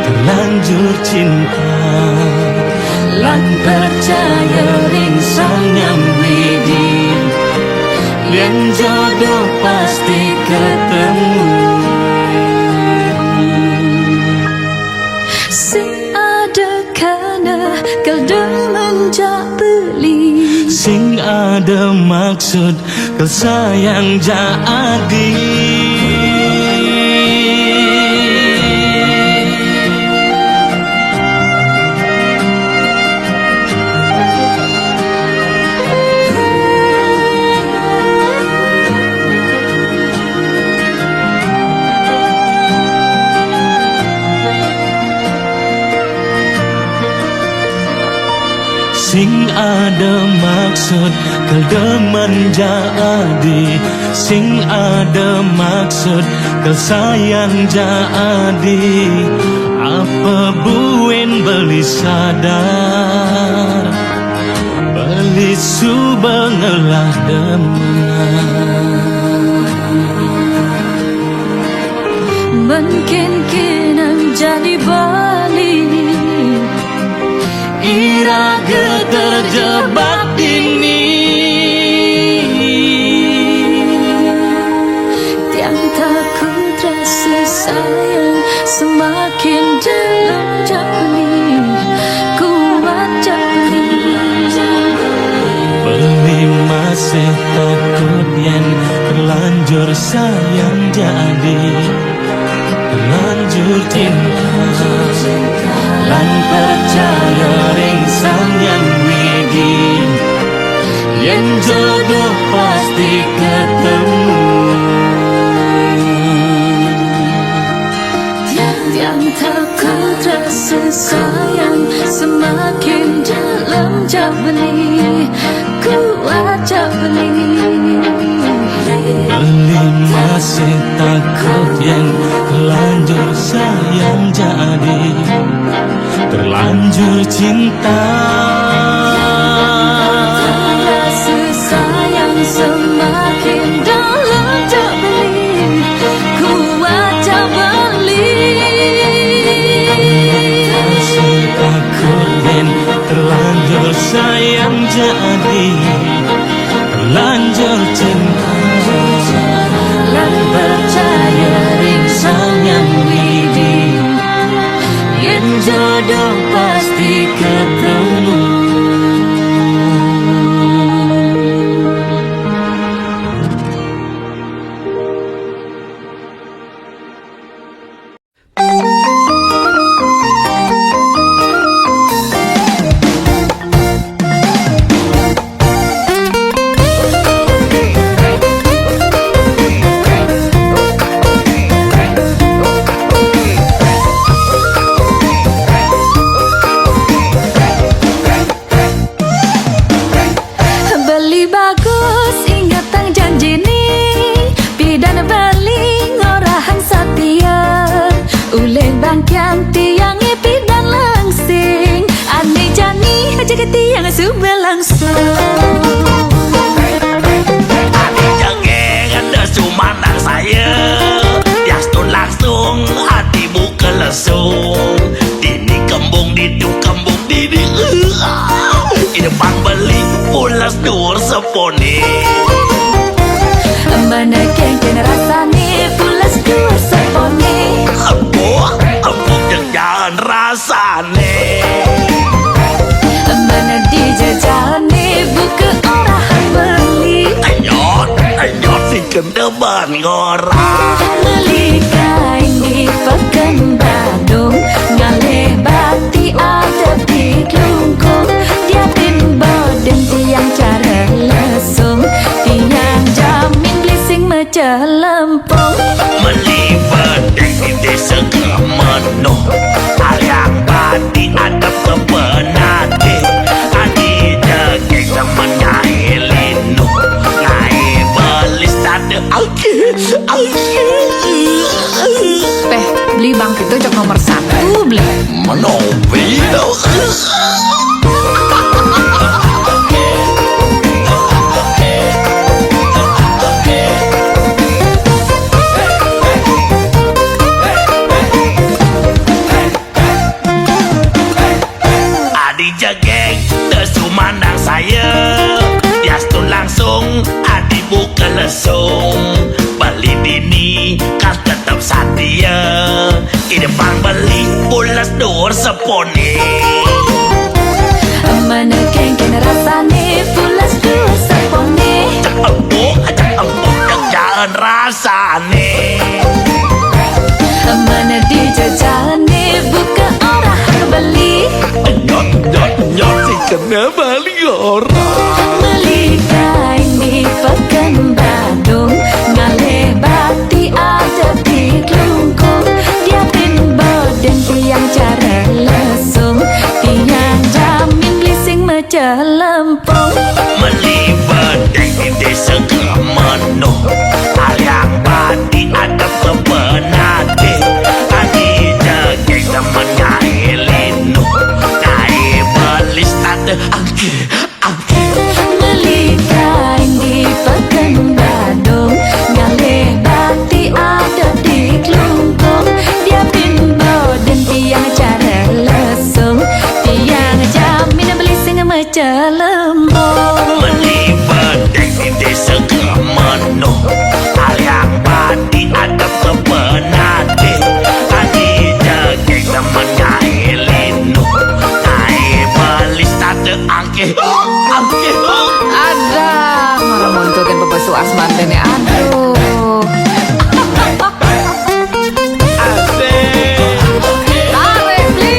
terlanjur cinta Lan percaya ring sang yang widi, yang jodoh pasti ketemu. sing ada kana kal demen jak beli. Sing ada maksud kal sayang jadi. Sing ada maksud kal demen jadi, sing ada maksud kal sayang jadi. Apa buen beli sadar, beli subang ngelah demenan. Mungkin kenang jadi bali Iraga terjebak ini. Tiang takut rasa sayang semakin dalam jak beli, kuat jak beli. Beli masih takut yang terlanjur sayang jadi, terlanjur cinta. Lan percaya ring sang yang widi, yang jodoh pasti ketemu. Tiang takut rasa sayang semakin dalam jak beli, kuat jak beli. Beli masih takut yang terlanjur sayang jadi, terlanjur cinta. Rasa sayang semakin dalam jak beli, kuat jak beli. Masih takut dan terlanjur sayang jadi, terlanjur cinta. Lan percaya ring sang yang widi, yang jodoh pasti ketemu. Beli bagus ingatan janji ni, pidan beli ngorahan setia. Uleng bangkian tiang pidan langsing, ane jani aja ke tiang subel langsung. Jangan ada sumanang saya, Yastun langsung hatimu kelesung. Dini kembung diduk kembung didi ini bang beli pulas dur sepone. Mana kengken rasane pulas dua sepone. Empuk jangan rasane. Mana di jajane buka orang kedepan ngorang. Beli kain di Pekan Badung, ngalih bati ada di Klungkung. Dia timbal dan tiang cara lesung, tiang jamin blising mecah lempung. Meli bedeng di desa Kemenuh, aliang bati ada pepenate. Adi jegeng temen nyai linu, nyai belis tade Peh, beli bang itu cok nomor 1 beli. Menopi Adi jegeng desu mandang saya, Yastun langsung adi buka lesung. Beli dini kas tetap setia, idepang beli ulas dur sepone. Mana kengken rasane pulas dua sepone. Ajak empuk jalan rasane. Mana di jajane buka orang beli. Nyot si kena bali orang. Beli kain di Pekan Badung, ngalih bati ada di Klungkung. Dia timbal dan tiang cara lesung, tiang jamin blising mecah lempung. Meli bedeng di desa Kemenuh, aliang bati ada pepenate. Adi jegeng temen nyai linu, nyai belis tade angke. Beli kain di Pekan Badung, ngalih bati ada di Klungkung. Dia timbal dan tiang cara lesung, tiang jamin blising mecah lempung. Meli bedeng di desa Kemenuh, aliang bati ada pepenate. Adi jegeng temen nyai linu, nyai belis tade angke. Ada marah montokin bebesu asmante nih. Aduh. Tarik beli.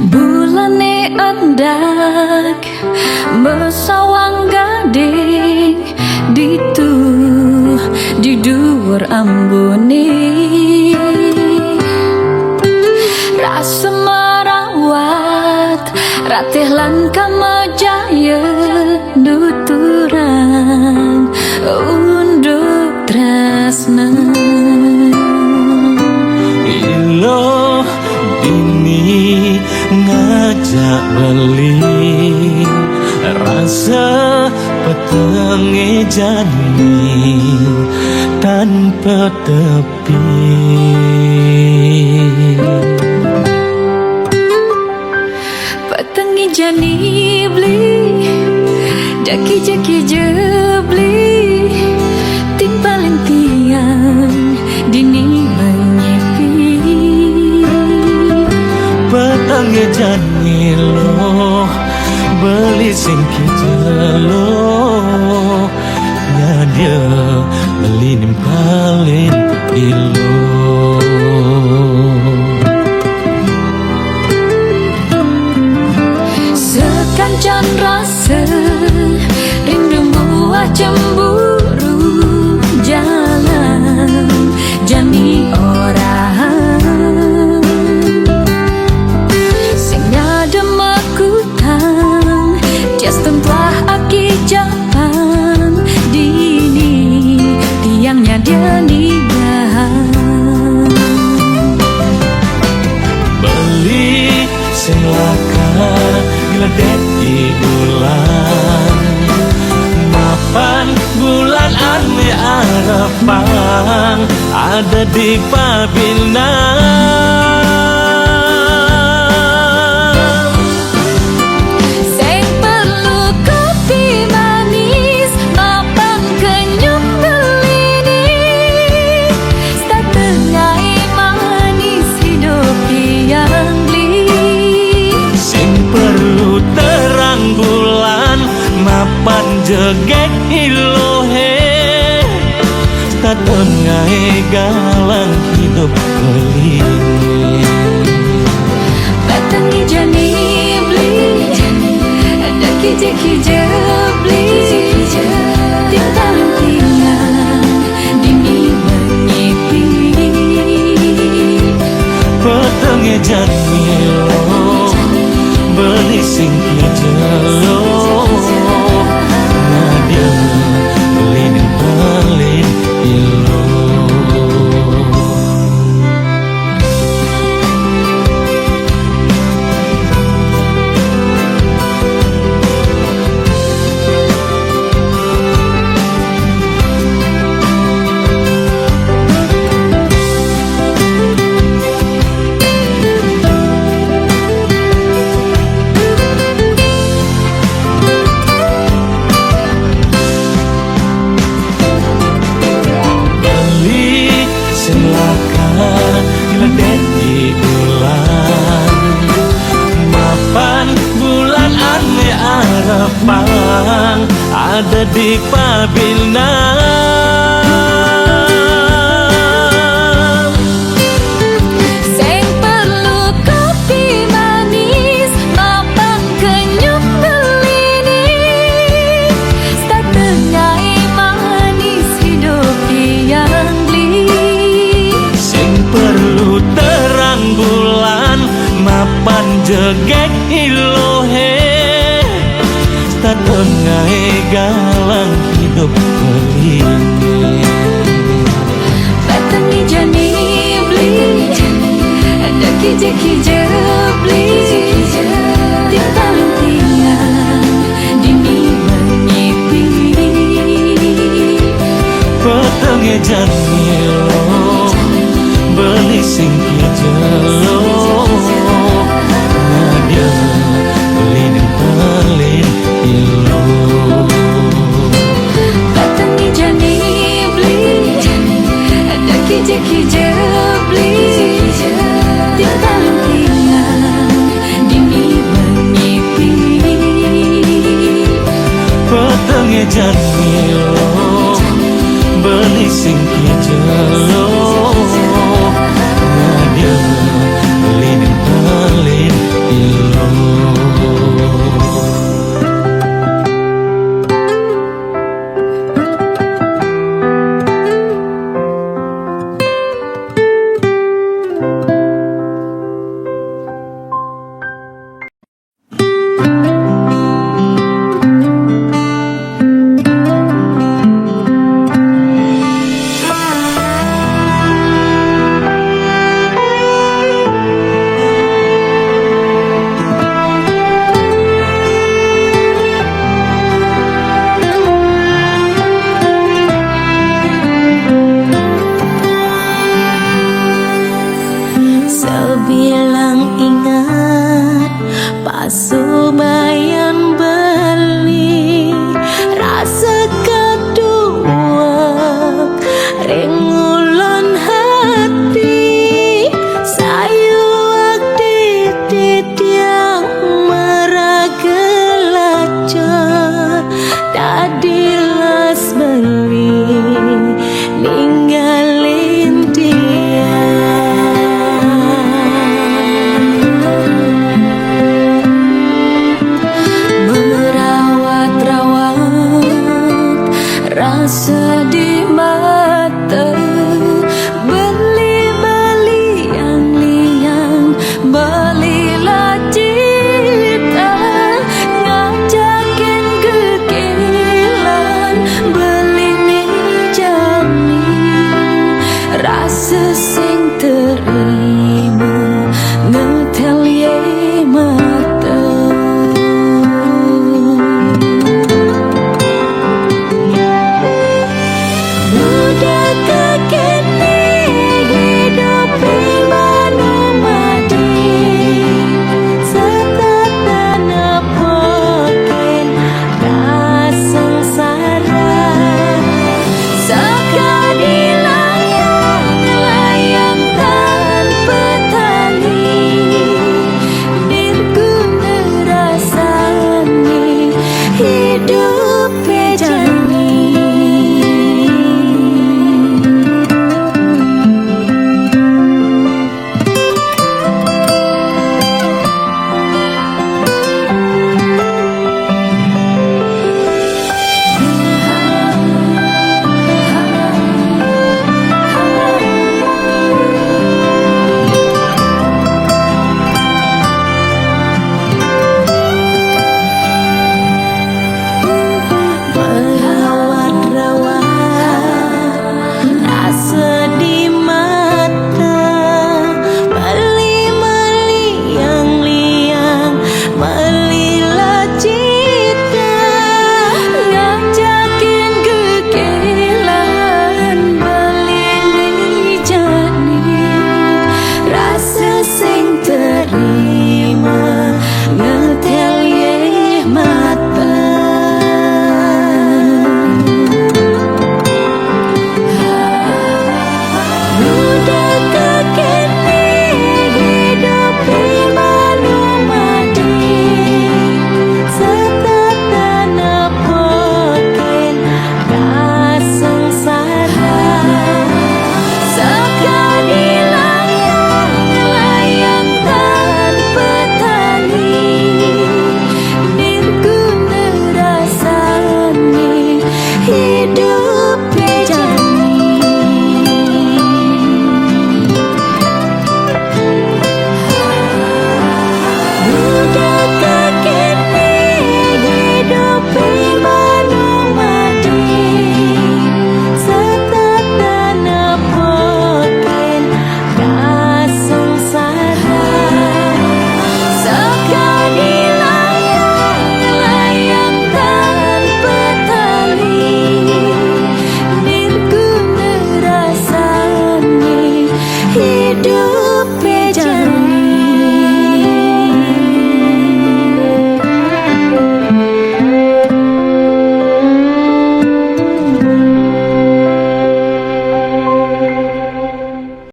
Bulane endak mesawang gading ditu di dhuwur ambune. Rasa merawat ratih lan kamajaya nuturan unduk tresna. Ilo dini ngajak beli, rasa petenge jani tanpa tepi. Petengi jani beli, jaki-jaki jebli, timbalan tiang dini menyepi. Petenge jani lo beli sing kijelo, nyadia beli nimpalin ilo. Sekancan rasa rindu buah cemburu jalan jani orang sing ada makutang tias tempah aki japan dini tiangnya dia ninggal. Beli sing lakar gledek di bulan mapan bulan ane arepang ada di Pabina. Sing perlu kopi manis mapan kenyum belini setengah manis hidup yang beli. Sing perlu terang bulan mapan jegek ilohe setengah galang hidup belini. Batangi jani beli ada kije-kije beli tinggal tinggal dini menyipi Petenge janilo beli sing kijelo nadia belin paling ilo. Gledek di bulan mapan bulan ane arepang ada di Pabina. Sing perlu kopi manis mapan kenyum belini setengah manis hidup yang beli. Sing perlu terang bulan mapan jegek ilohe setengah galang hidup belini. Batangi jani beli ada kije-kije beli tinggal tinggal dini menyipi Petenge jan